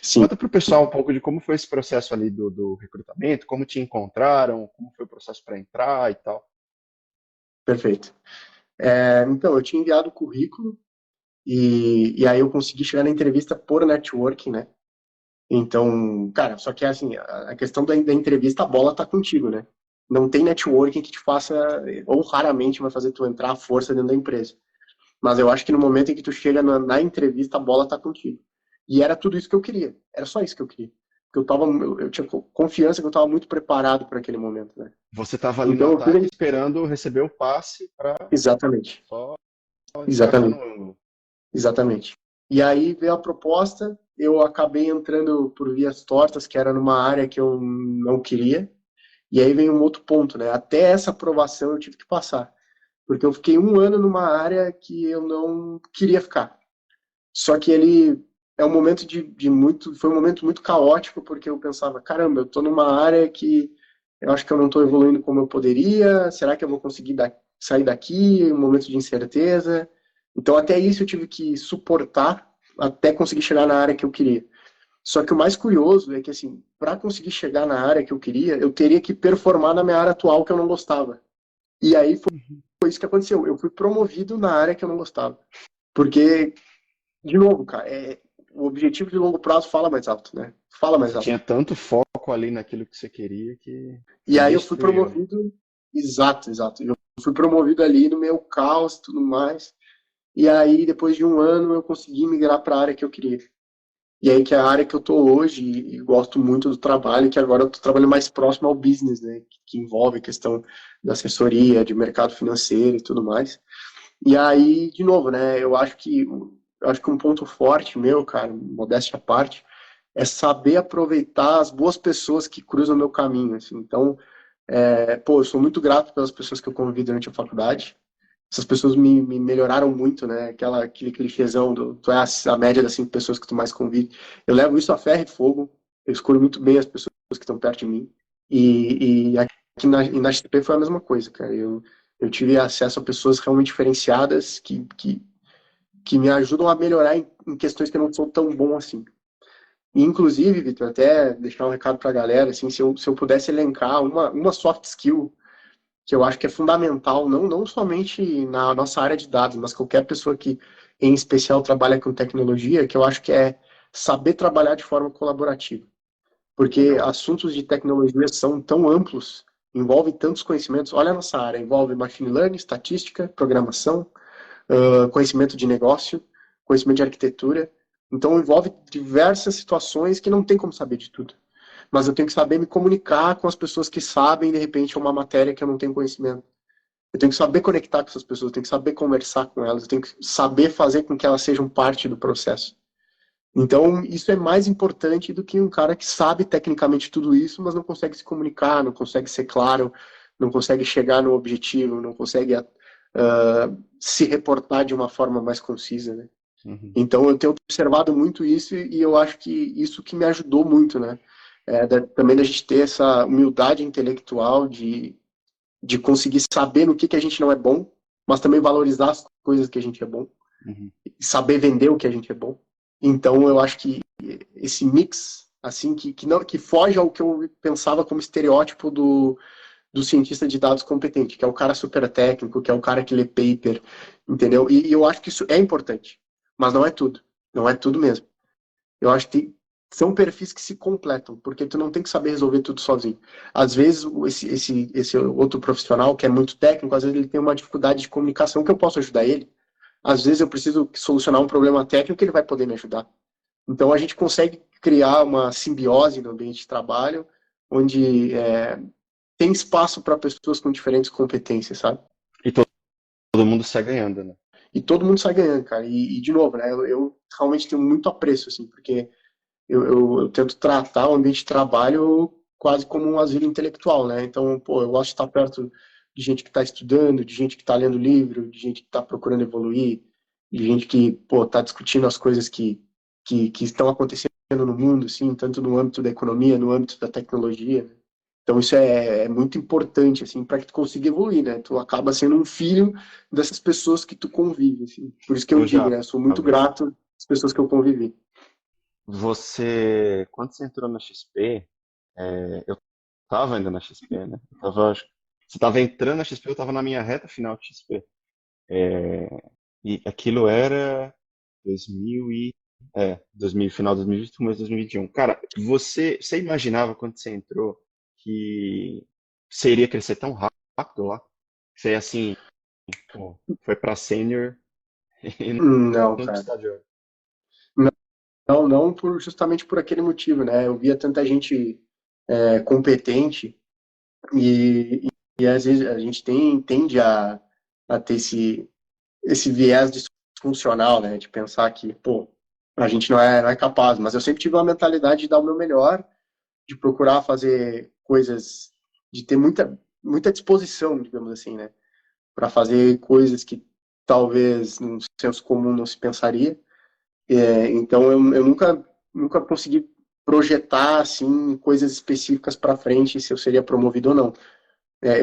Sim,
Conta para o pessoal um pouco de como foi esse processo ali do recrutamento, como te encontraram, como foi o processo para entrar e tal.
perfeito. Então, eu tinha enviado o currículo e aí eu consegui chegar na entrevista por networking, né? Então, cara, só que assim, a questão da entrevista, a bola tá contigo, né? Não tem networking que te faça, ou raramente vai fazer tu entrar à força dentro da empresa. Mas eu acho que no momento em que tu chega na entrevista, a bola tá contigo. E era tudo isso que eu queria. Era só isso que eu queria. Porque eu tinha confiança que eu estava muito preparado para aquele momento, né?
Você estava ali no
Então eu
ataque
fiz.
esperando receber o passe para
Exatamente.
só encaixar no
Exatamente.
ângulo.
Exatamente. E aí veio a proposta, eu acabei entrando por vias tortas, que era numa área que eu não queria. E aí vem um outro ponto, né? Até essa aprovação eu tive que passar. Porque eu fiquei 1 ano numa área que eu não queria ficar. Só que ele é um momento de muito, foi um momento muito caótico, porque eu pensava, caramba, eu tô numa área que eu acho que eu não estou evoluindo como eu poderia, será que eu vou conseguir sair daqui? Um momento de incerteza. Então até isso eu tive que suportar até conseguir chegar na área que eu queria. Só que o mais curioso é que, assim, para conseguir chegar na área que eu queria, eu teria que performar na minha área atual que eu não gostava. E aí foi isso que aconteceu. Eu fui promovido na área que eu não gostava. Porque de novo, cara, o objetivo de longo prazo fala mais alto, né? Fala mais
Você
alto.
tinha tanto foco ali naquilo que você queria que
E
se
aí eu fui
destruiu, né?
promovido, exato, exato. Eu fui promovido ali no meu caos e tudo mais. E aí, depois de 1 ano, eu consegui migrar para a área que eu queria. E aí, que é a área que eu tô hoje, e gosto muito do trabalho, que agora eu tô trabalhando mais próximo ao business, né? Que envolve a questão da assessoria, de mercado financeiro e tudo mais. E aí, de novo, né? Eu acho que um ponto forte meu, cara, modéstia à parte, é saber aproveitar as boas pessoas que cruzam o meu caminho, assim. Então, eu sou muito grato pelas pessoas que eu convivi durante a faculdade. Essas pessoas me melhoraram muito, né? Aquele clichêzão tu é a média das 5 pessoas que tu mais convive. Eu levo isso a ferro e fogo. Eu escolho muito bem as pessoas que estão perto de mim. E aqui na XP foi a mesma coisa, cara. Eu tive acesso a pessoas realmente diferenciadas que me ajudam a melhorar em questões que eu não sou tão bom assim. E, inclusive, Vitor, até deixar um recado para a galera, assim, se eu pudesse elencar uma soft skill que eu acho que é fundamental, não somente na nossa área de dados, mas qualquer pessoa que, em especial, trabalha com tecnologia, que eu acho que é saber trabalhar de forma colaborativa. Porque
Legal.
assuntos de tecnologia são tão amplos, envolvem tantos conhecimentos. Olha a nossa área, envolve machine learning, estatística, programação, conhecimento de negócio, conhecimento de arquitetura. Então, envolve diversas situações que não tem como saber de tudo. Mas eu tenho que saber me comunicar com as pessoas que sabem, de repente, uma matéria que eu não tenho conhecimento. Eu tenho que saber conectar com essas pessoas, eu tenho que saber conversar com elas, eu tenho que saber fazer com que elas sejam parte do processo. Então, isso é mais importante do que um cara que sabe tecnicamente tudo isso, mas não consegue se comunicar, não consegue ser claro, não consegue chegar no objetivo, não consegue se reportar de uma forma mais concisa, né?
Uhum.
Então, eu tenho observado muito isso e eu acho que isso que me ajudou muito, né? Também da gente ter essa humildade intelectual de conseguir saber no que a gente não é bom, mas também valorizar as coisas que a gente é bom,
Uhum.
e saber vender o que a gente é bom. Então, eu acho que esse mix, assim, que foge ao que eu pensava como estereótipo do cientista de dados competente, que é o cara super técnico, que é o cara que lê paper, entendeu? E eu acho que isso é importante, mas não é tudo. Não é tudo mesmo. Eu acho que são perfis que se completam, porque tu não tem que saber resolver tudo sozinho. Às vezes, esse outro profissional que é muito técnico, às vezes ele tem uma dificuldade de comunicação que eu posso ajudar ele. Às vezes eu preciso solucionar um problema técnico que ele vai poder me ajudar. Então a gente consegue criar uma simbiose no ambiente de trabalho, onde tem espaço para pessoas com diferentes competências, sabe?
E todo mundo sai ganhando, né?
E todo mundo sai ganhando, cara. E de novo, né? Eu realmente tenho muito apreço, assim, porque eu tento tratar o ambiente de trabalho quase como um asilo intelectual, né? Então, pô, eu gosto de estar perto de gente que está estudando, de gente que está lendo livro, de gente que está procurando evoluir, de gente que, pô, está discutindo as coisas que estão acontecendo no mundo, assim, tanto no âmbito da economia, no âmbito da tecnologia. Então, isso é muito importante, assim, para que tu consiga evoluir, né? Tu acaba sendo um filho dessas pessoas que tu convive, assim. Por isso que eu
Ô,
digo, né? Eu sou muito
Java,
grato às pessoas que eu convivi.
quando você entrou na XP, eu tava ainda na XP, né? Você tava entrando na XP, eu tava na minha reta final de XP. É, e aquilo era 2000 e, 2000, final de 2020, começo de 2021. Cara, você imaginava quando você entrou que você iria crescer tão rápido lá? Você, assim, pô, foi pra sênior e
Não,
não
cara.
estagiou.
Não, não justamente por aquele motivo, né? Eu via tanta gente competente e, e às vezes a gente tende a ter esse viés disfuncional, né? De pensar que, pô, a gente não é capaz. Mas eu sempre tive uma mentalidade de dar o meu melhor, de procurar fazer coisas, de ter muita disposição, digamos assim, né? Para fazer coisas que talvez no senso comum não se pensaria. Então eu nunca consegui projetar assim coisas específicas para frente se eu seria promovido ou não.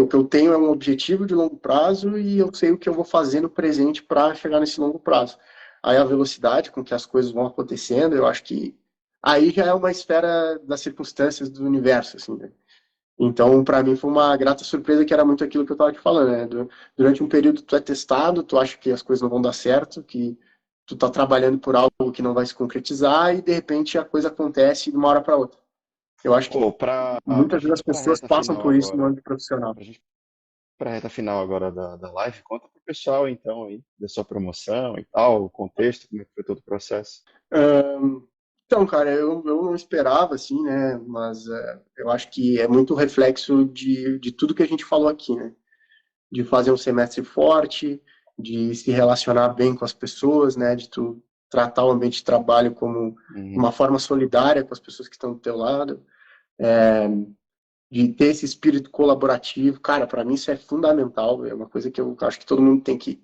O que eu tenho é um objetivo de longo prazo e eu sei o que eu vou fazer no presente para chegar nesse longo prazo. Aí a velocidade com que as coisas vão acontecendo, eu acho que aí já é uma esfera das circunstâncias do universo, assim, né? Então, para mim foi uma grata surpresa que era muito aquilo que eu estava te falando, né? Durante um período tu é testado, tu acha que as coisas não vão dar certo, que tu tá trabalhando por algo que não vai se concretizar e de repente a coisa acontece de uma hora para outra. Eu acho que
Pô, pra
muitas vezes
gente
as
ir pra
pessoas
reta
passam
final
por isso no
agora,
âmbito profissional.
pra gente ir pra reta final agora da live, conta pro pessoal então aí, da sua promoção e tal, o contexto, como é que foi todo o processo.
Então, cara, eu não esperava, assim, né? Mas eu acho que é muito reflexo de tudo que a gente falou aqui, né? De fazer um semestre forte, de se relacionar bem com as pessoas, né? De tu tratar o ambiente de trabalho como
Uhum.
uma forma solidária com as pessoas que estão do teu lado, de ter esse espírito colaborativo. Cara, para mim isso é fundamental, é uma coisa que eu acho que todo mundo que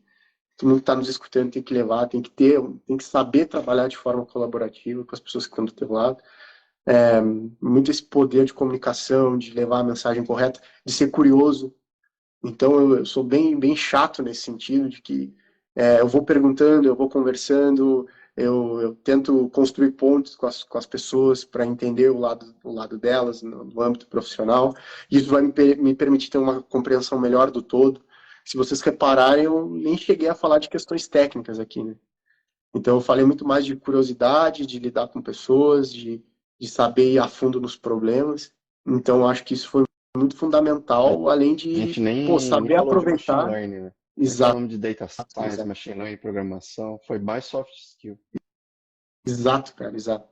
está nos escutando tem que levar, tem que saber trabalhar de forma colaborativa com as pessoas que estão do teu lado. Muito esse poder de comunicação, de levar a mensagem correta, de ser curioso. Então eu sou bem chato nesse sentido, de que eu vou perguntando, eu vou conversando, eu tento construir pontos com as pessoas para entender o lado delas no âmbito profissional. Isso vai me permitir ter uma compreensão melhor do todo. Se vocês repararem, eu nem cheguei a falar de questões técnicas aqui, né? Então eu falei muito mais de curiosidade, de lidar com pessoas, de saber ir a fundo nos problemas. Então eu acho que isso foi muito
A
fundamental, além
gente
de, pô,
nem
saber
falou de machine
aproveitar.
learning, né? Nem
Exato,
falamos de data science,
exato,
machine learning, programação, foi mais soft skill.
exato, cara, exato.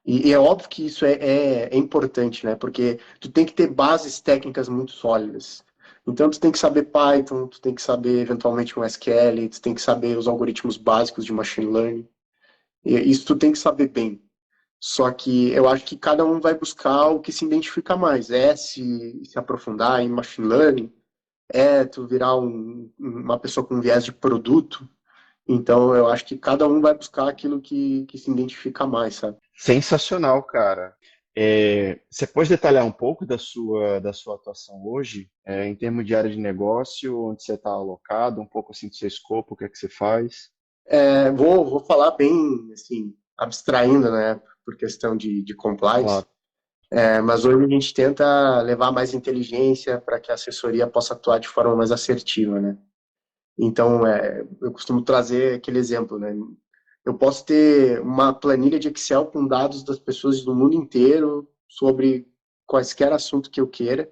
E é óbvio que isso é importante, né? Porque tu tem que ter bases técnicas muito sólidas. Então tu tem que saber Python, tu tem que saber eventualmente um SQL, tu tem que saber os algoritmos básicos de machine learning. E isso tu tem que saber bem. Só que eu acho que cada um vai buscar o que se identifica mais. Se aprofundar em machine learning, tu virar uma pessoa com viés de produto. Então eu acho que cada um vai buscar aquilo que se identifica mais, sabe?
Sensacional, cara. Você pode detalhar um pouco da sua atuação hoje, em termos de área de negócio, onde você está alocado, um pouco assim do seu escopo, o que é que você faz?
Vou falar bem, assim, abstraindo, né, por questão de compliance.
Claro.
Mas hoje a gente tenta levar mais inteligência para que a assessoria possa atuar de forma mais assertiva, né? Então, eu costumo trazer aquele exemplo, né? Eu posso ter uma planilha de Excel com dados das pessoas do mundo inteiro sobre quaisquer assunto que eu queira,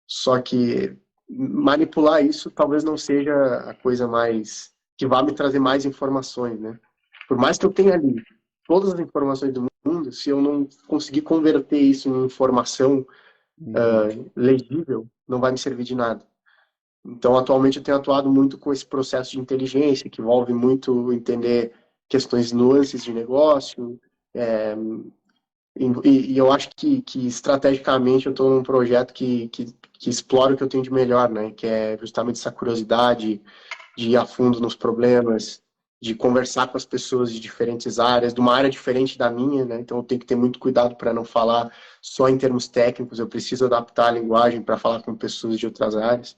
só que manipular isso talvez não seja a coisa mais que vá me trazer mais informações, né? Por mais que eu tenha ali todas as informações do mundo, se eu não conseguir converter isso em informação legível, não vai me servir de nada. Então, atualmente eu tenho atuado muito com esse processo de inteligência, que envolve muito entender questões nuances de negócio, é, e eu acho que estrategicamente eu estou num projeto que explora o que eu tenho de melhor, né? Que é justamente essa curiosidade de ir a fundo nos problemas, de conversar com as pessoas de diferentes áreas, de uma área diferente da minha, né? Então eu tenho que ter muito cuidado para não falar só em termos técnicos, eu preciso adaptar a linguagem para falar com pessoas de outras áreas.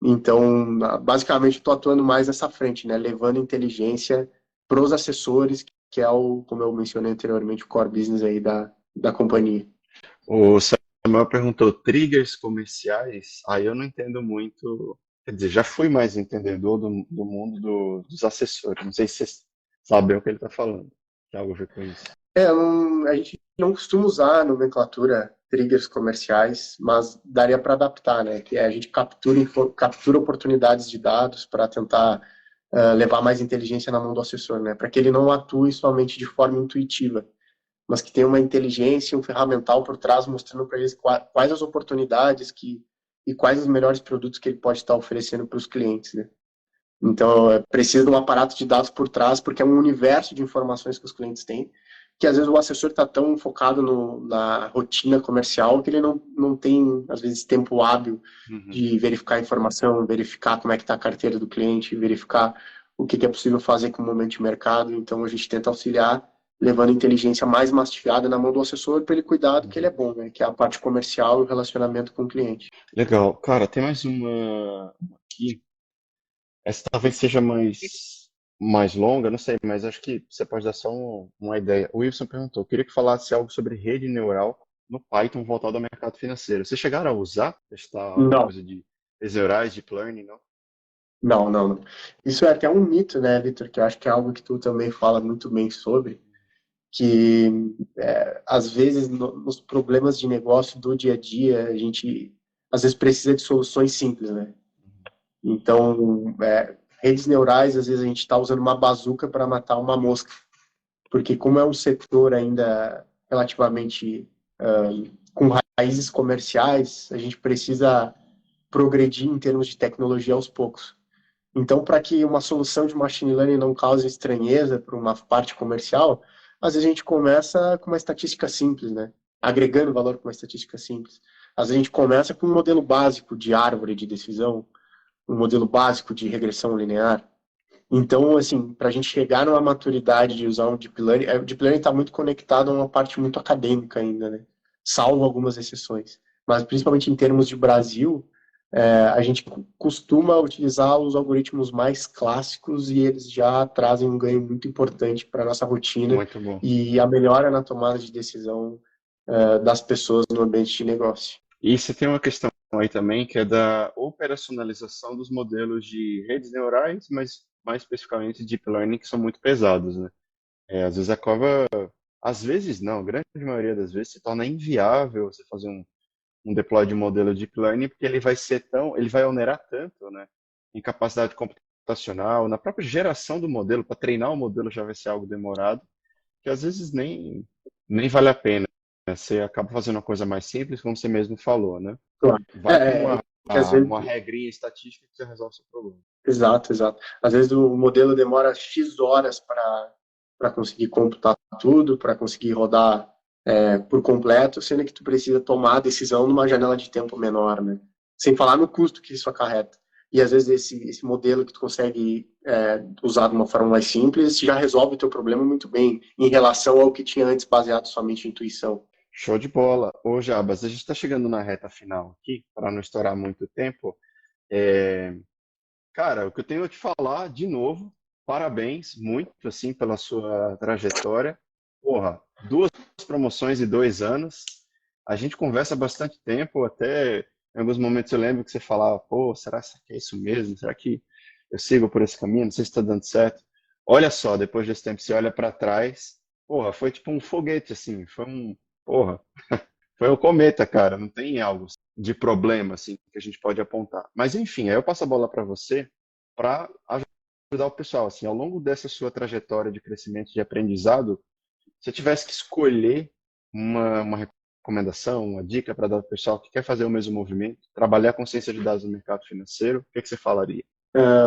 Então, basicamente, estou atuando mais nessa frente, né? Levando inteligência para os assessores, que é o, como eu mencionei anteriormente, o core business aí da companhia.
O Samuel perguntou triggers comerciais. Aí eu não entendo muito. Quer dizer, já fui mais entendedor do mundo dos assessores. Não sei se vocês sabem o que ele está falando. Tem algo a ver com isso.
A gente não costuma usar a nomenclatura triggers comerciais, mas daria para adaptar, né? Que é a gente captura oportunidades de dados para tentar levar mais inteligência na mão do assessor, né? Para que ele não atue somente de forma intuitiva, mas que tenha uma inteligência, um ferramental por trás mostrando para eles quais as oportunidades e quais os melhores produtos que ele pode estar oferecendo para os clientes, né? Então, precisa de um aparato de dados por trás, porque é um universo de informações que os clientes têm, que às vezes o assessor está tão focado na rotina comercial que ele não tem, às vezes, tempo hábil de verificar a informação, verificar como é que está a carteira do cliente, verificar o que é possível fazer com o momento de mercado. Então, a gente tenta auxiliar, levando a inteligência mais mastigada na mão do assessor para ele cuidar do que ele é bom, né? Que é a parte comercial e o relacionamento com o cliente.
Legal. Cara, tem mais uma aqui. Essa talvez seja mais longa, não sei, mas acho que você pode dar só uma ideia. O Wilson perguntou, queria que falasse algo sobre rede neural no Python voltado ao mercado financeiro. Vocês chegaram a usar, testar
Não.
coisa de redes neurais, deep learning, não?
Não, não, não. Isso é até um mito, né, Vitor? Que eu acho que é algo que tu também fala muito bem sobre, que às vezes nos problemas de negócio do dia a dia, a gente às vezes precisa de soluções simples, né? Então, redes neurais, às vezes a gente está usando uma bazuca para matar uma mosca, porque como é um setor ainda relativamente com raízes comerciais, a gente precisa progredir em termos de tecnologia aos poucos. Então, para que uma solução de machine learning não cause estranheza para uma parte comercial, às vezes a gente começa com uma estatística simples, né? Agregando valor com uma estatística simples. Às vezes a gente começa com um modelo básico de árvore de decisão, um modelo básico de regressão linear. Então, assim, para a gente chegar numa maturidade de usar um deep learning, o deep learning está muito conectado a uma parte muito acadêmica ainda, né? Salvo algumas exceções. Mas, principalmente em termos de Brasil, a gente costuma utilizar os algoritmos mais clássicos e eles já trazem um ganho muito importante para a nossa rotina
Muito bom.
e a melhora na tomada de decisão das pessoas no ambiente de negócio.
E você tem uma questão aí também que é da operacionalização dos modelos de redes neurais, mas mais especificamente deep learning, que são muito pesados, né? Às vezes às vezes não, a grande maioria das vezes se torna inviável você fazer um deploy de um modelo deep learning, porque ele vai onerar tanto, né, em capacidade computacional, na própria geração do modelo, para treinar o modelo já vai ser algo demorado, que às vezes nem vale a pena, né? Você acaba fazendo uma coisa mais simples, como você mesmo falou, né?
Claro.
Vai com
Que às vezes
uma regrinha estatística que você resolve o seu problema.
Exato, exato. Às vezes o modelo demora X horas para conseguir computar tudo, para conseguir rodar por completo, sendo que tu precisa tomar a decisão numa janela de tempo menor, né? Sem falar no custo que isso acarreta. E às vezes esse modelo que tu consegue usar de uma forma mais simples já resolve o teu problema muito bem em relação ao que tinha antes baseado somente em intuição.
Show de bola. Ô, Jabas, a gente está chegando na reta final aqui, para não estourar muito tempo. É, Cara, o que eu tenho a te falar, de novo, parabéns muito, assim, pela sua trajetória. Porra, 2 promoções em 2 anos. A gente conversa há bastante tempo, até em alguns momentos eu lembro que você falava, pô, será que é isso mesmo? Será que eu sigo por esse caminho? Não sei se está dando certo. olha só, depois desse tempo, você olha para trás, porra, foi tipo um foguete, assim, porra, foi um cometa, cara, não tem algo de problema, assim, que a gente pode apontar. Mas, enfim, aí eu passo a bola para você para ajudar o pessoal, assim, ao longo dessa sua trajetória de crescimento, de aprendizado, se eu tivesse que escolher uma recomendação, uma dica para dar para o pessoal que quer fazer o mesmo movimento, trabalhar com ciência de dados no mercado financeiro, o que que você falaria?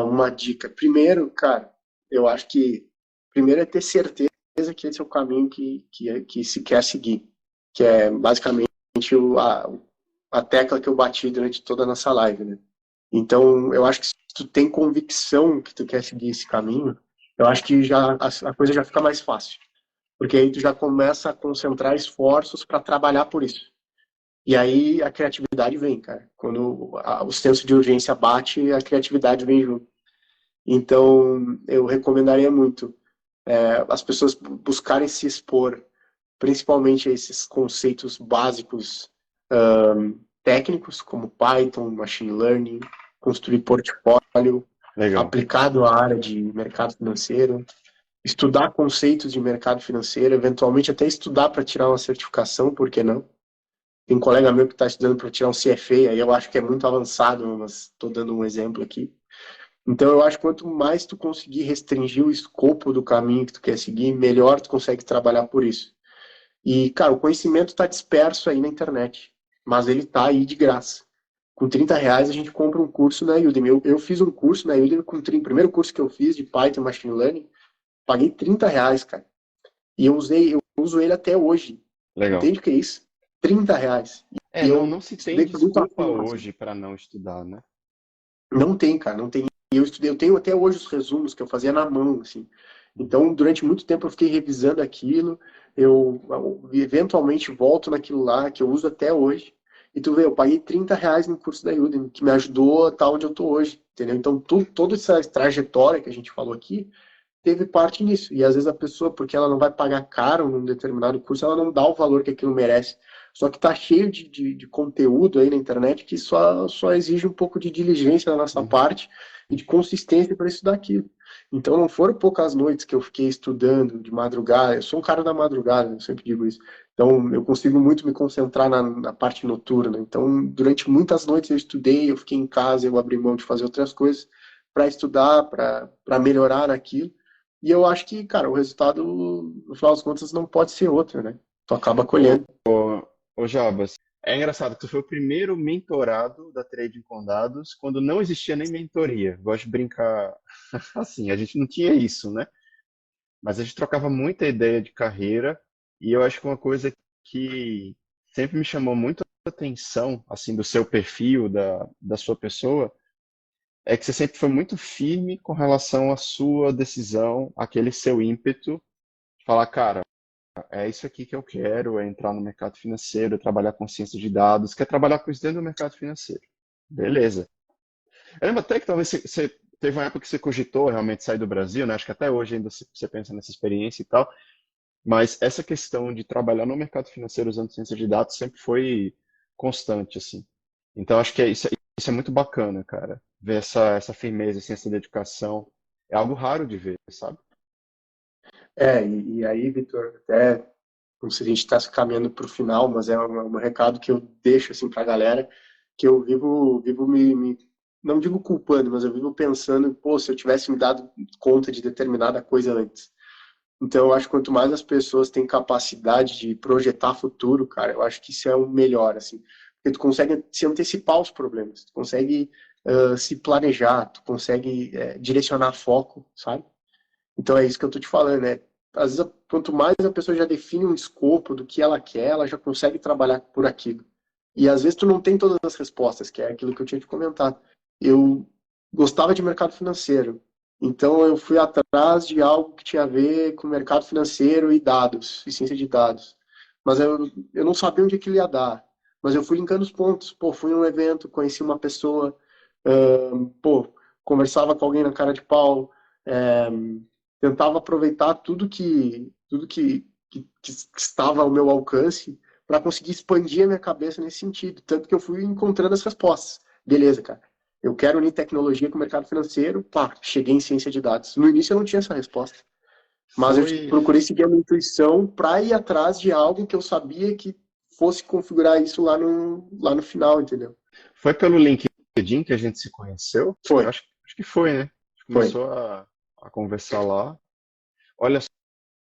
Uma dica. Primeiro, cara, eu acho que primeiro é ter certeza que esse é o caminho que se quer seguir, que é basicamente a tecla que eu bati durante toda a nossa live, né? Então, eu acho que se tu tem convicção que tu quer seguir esse caminho, eu acho que já a coisa já fica mais fácil, porque aí tu já começa a concentrar esforços para trabalhar por isso. E aí a criatividade vem, cara. Quando o senso de urgência bate, a criatividade vem junto. Então, eu recomendaria muito as pessoas buscarem se expor, principalmente a esses conceitos básicos técnicos, como Python, Machine Learning, construir portfólio
Legal.
aplicado à área de mercado financeiro, estudar conceitos de mercado financeiro, eventualmente até estudar para tirar uma certificação, por que não? Tem um colega meu que está estudando para tirar um CFA, aí eu acho que é muito avançado, mas estou dando um exemplo aqui. Então eu acho que quanto mais tu conseguir restringir o escopo do caminho que tu quer seguir, melhor tu consegue trabalhar por isso. E, cara, o conhecimento está disperso aí na internet, mas ele está aí de graça. Com R$ 30 a gente compra um curso na Udemy. Eu fiz um curso na Udemy com o primeiro curso que eu fiz de Python e Machine Learning, paguei R$ 30, cara. E eu uso ele até hoje.
Legal.
Entende o que é isso? R$ 30.
É,
E
não,
eu
não se tem
estudei com muito
desculpa
afinco, assim.
hoje para não estudar, né?
Não tem, cara, não tem. E eu estudei, eu tenho até hoje os resumos que eu fazia na mão, assim. Então, durante muito tempo eu fiquei revisando aquilo, eu eventualmente volto naquilo lá, que eu uso até hoje. E tu vê, eu paguei R$ 30 no curso da Udemy, que me ajudou a estar onde eu tô hoje, entendeu? Então, toda essa trajetória que a gente falou aqui, teve parte nisso. E às vezes a pessoa, porque ela não vai pagar caro num determinado curso, ela não dá o valor que aquilo merece. Só que tá cheio de conteúdo aí na internet que só exige um pouco de diligência da nossa
Uhum.
parte e de consistência para estudar aquilo. Então não foram poucas noites que eu fiquei estudando de madrugada. Eu sou um cara da madrugada, eu sempre digo isso. Então eu consigo muito me concentrar na parte noturna. Então durante muitas noites eu estudei, eu fiquei em casa, eu abri mão de fazer outras coisas para estudar, para melhorar naquilo. E eu acho que, cara, o resultado, no final das contas, não pode ser outro, né? Tu acaba
Ô,
colhendo.
ô Jabas, é engraçado que tu foi o primeiro mentorado da Trading com Dados quando não existia nem mentoria. Gosto de brincar assim, a gente não tinha isso, né? Mas a gente trocava muita ideia de carreira e eu acho que uma coisa que sempre me chamou muito a atenção, assim, do seu perfil, da sua pessoa, é que você sempre foi muito firme com relação à sua decisão, aquele seu ímpeto, de falar, cara, é isso aqui que eu quero, é entrar no mercado financeiro, trabalhar com ciência de dados, quer trabalhar com isso dentro do mercado financeiro. Beleza. Eu lembro até que talvez você teve uma época que você cogitou realmente sair do Brasil, né? Acho que até hoje ainda você pensa nessa experiência e tal, mas essa questão de trabalhar no mercado financeiro usando ciência de dados sempre foi constante, assim. Então acho que isso é muito bacana, cara. Ver essa firmeza, assim, essa dedicação. É algo raro de ver, sabe?
E aí, Vitor, até como se a gente estivesse caminhando para o final, mas é um recado que eu deixo assim para a galera, que eu vivo não digo culpando, mas eu vivo pensando, pô, se eu tivesse me dado conta de determinada coisa antes. Então, eu acho que quanto mais as pessoas têm capacidade de projetar futuro, cara, eu acho que isso é o melhor, assim. Porque tu consegue se antecipar aos problemas, tu consegue se planejar, tu consegue direcionar foco, sabe? Então é isso que eu tô te falando, né? Às vezes, quanto mais a pessoa já define um escopo do que ela quer, ela já consegue trabalhar por aquilo. E às vezes tu não tem todas as respostas, que é aquilo que eu tinha te comentado. Eu gostava de mercado financeiro, então eu fui atrás de algo que tinha a ver com mercado financeiro e dados, e ciência de dados. Mas eu não sabia onde aquilo ia dar. Mas eu fui linkando os pontos. Pô, fui num evento, conheci uma pessoa, pô, conversava com alguém na cara de pau, tentava aproveitar tudo que estava ao meu alcance para conseguir expandir a minha cabeça nesse sentido. Tanto que eu fui encontrando as respostas. Beleza, cara. Eu quero unir tecnologia com o mercado financeiro, pá, cheguei em ciência de dados. No início eu não tinha essa resposta, mas eu procurei seguir a minha intuição para ir atrás de algo que eu sabia que fosse configurar isso lá no final, entendeu?
Foi pelo LinkedIn que a gente se conheceu?
Foi.
Acho que foi, né?
Foi.
Começou a conversar lá. Olha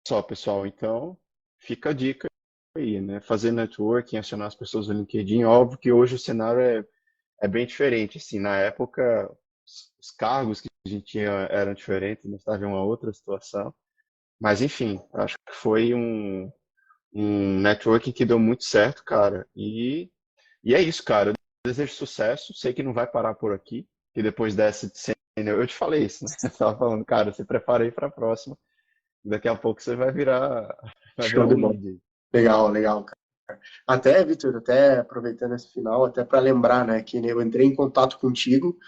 só, pessoal, então fica a dica aí, né? Fazer networking, acionar as pessoas no LinkedIn. Óbvio que hoje o cenário é bem diferente. Assim, na época, os cargos que a gente tinha eram diferentes, nós estava em uma outra situação. Mas, enfim, acho que foi um networking que deu muito certo, cara. E é isso, cara. Eu desejo sucesso. Sei que não vai parar por aqui. Que depois dessa de sênior, eu te falei isso, né? Você estava falando, cara, se prepara aí para a próxima. Daqui a pouco você vai virar
Show de
um
bola.
lead.
Legal, cara. Até, Vitor, até aproveitando esse final, até para lembrar, né, que eu entrei em contato contigo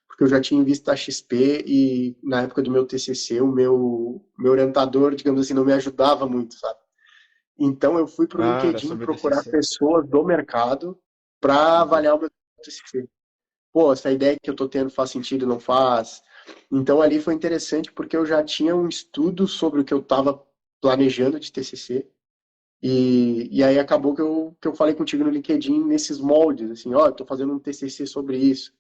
porque eu já tinha visto a XP e na época do meu TCC, o meu orientador, digamos assim, não me ajudava muito, sabe? Então eu fui para o
Cara,
LinkedIn
sobre o
procurar
TCC.
pessoas do mercado para avaliar o meu TCC. Pô, essa ideia que eu tô tendo faz sentido, não faz? Então ali foi interessante porque eu já tinha um estudo sobre o que eu estava planejando de TCC e aí acabou que eu falei contigo no LinkedIn nesses moldes, assim, ó, eu tô fazendo um TCC sobre isso.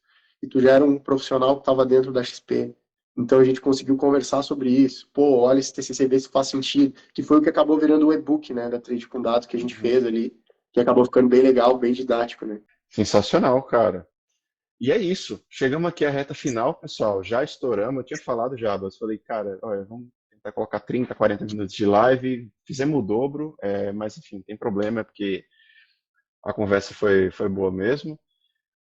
E tu já era um profissional que estava dentro da XP. Então a gente conseguiu conversar sobre isso. Pô, olha esse TCC, vê se faz sentido. Que foi o que acabou virando o e-book, né, da Trade com Dados que a gente fez ali, que acabou ficando bem legal, bem didático, né?
Sensacional, cara. E é isso. Chegamos aqui à reta final, pessoal. Já estouramos. Eu tinha falado já, mas falei, cara, olha, vamos tentar colocar 30, 40 minutos de live. Fizemos o dobro, mas enfim, não tem problema, porque a conversa foi boa mesmo.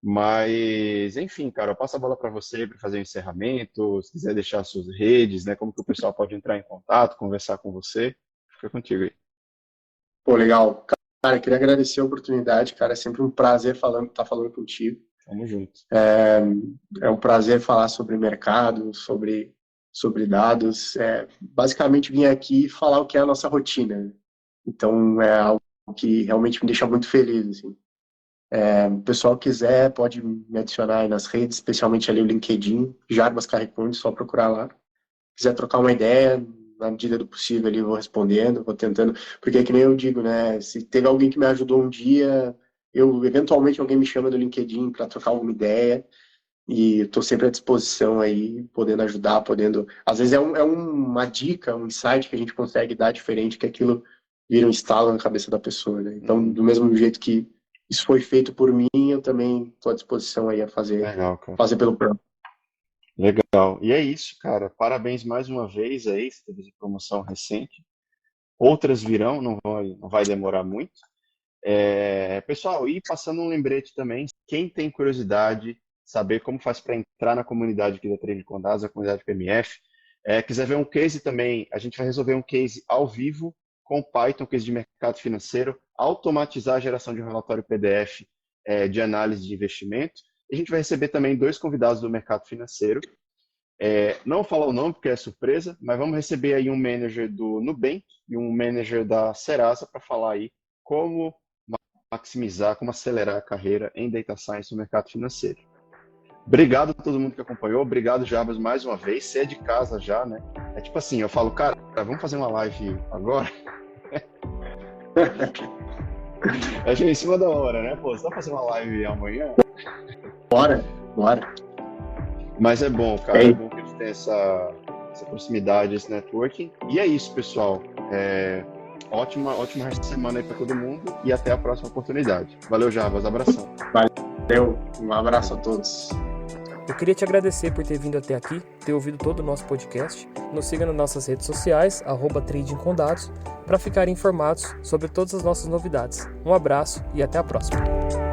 Mas, enfim, cara, eu passo a bola para você para fazer o encerramento. Se quiser deixar suas redes, né? Como que o pessoal pode entrar em contato, conversar com você. Fica contigo aí.
Pô, legal. Cara, queria agradecer a oportunidade, cara. É sempre um prazer estar falando contigo.
Tamo junto.
É um prazer falar sobre mercado, sobre dados. Basicamente, vim aqui falar o que é a nossa rotina, né? Então, é algo que realmente me deixa muito feliz, assim. O pessoal quiser, pode me adicionar aí nas redes, especialmente ali o LinkedIn, Jarbas Carreconde, só procurar lá. Quiser trocar uma ideia, na medida do possível ali, eu vou respondendo, vou tentando, porque é que nem eu digo, né, se teve alguém que me ajudou um dia, eventualmente alguém me chama do LinkedIn para trocar alguma ideia, e estou sempre à disposição aí, podendo ajudar, às vezes é uma dica, um insight que a gente consegue dar diferente, que aquilo vira um estalo na cabeça da pessoa, né? Então, do mesmo jeito que isso foi feito por mim, eu também estou à disposição aí a
Legal, cara.
fazer pelo próprio.
Legal. E é isso, cara. Parabéns mais uma vez aí. Você teve essa promoção recente. Outras virão, não vai demorar muito. Pessoal, e passando um lembrete também, quem tem curiosidade, saber como faz para entrar na comunidade aqui da Trade com Dados, a comunidade PMF, quiser ver um case também, a gente vai resolver um case ao vivo com Python, case de mercado financeiro, automatizar a geração de um relatório PDF de análise de investimento. A gente vai receber também 2 convidados do mercado financeiro. Não vou falar o nome porque é surpresa, mas vamos receber aí um manager do Nubank e um manager da Serasa para falar aí como maximizar, como acelerar a carreira em Data Science no mercado financeiro. Obrigado a todo mundo que acompanhou, obrigado Jarbas mais uma vez, você é de casa já, né? É tipo assim, eu falo, cara, vamos fazer uma live agora? É em cima da hora, né? Pô, você vai fazer uma live amanhã?
Bora.
Mas é bom, cara, é bom que a gente tenha essa proximidade, esse networking. E é isso, pessoal. Ótima resto de semana aí para todo mundo e até a próxima oportunidade. Valeu, Jarbas, abração.
Valeu, um abraço a todos.
Eu queria te agradecer por ter vindo até aqui, ter ouvido todo o nosso podcast. Nos siga nas nossas redes sociais, @tradingcondados, para ficarem informados sobre todas as nossas novidades. Um abraço e até a próxima.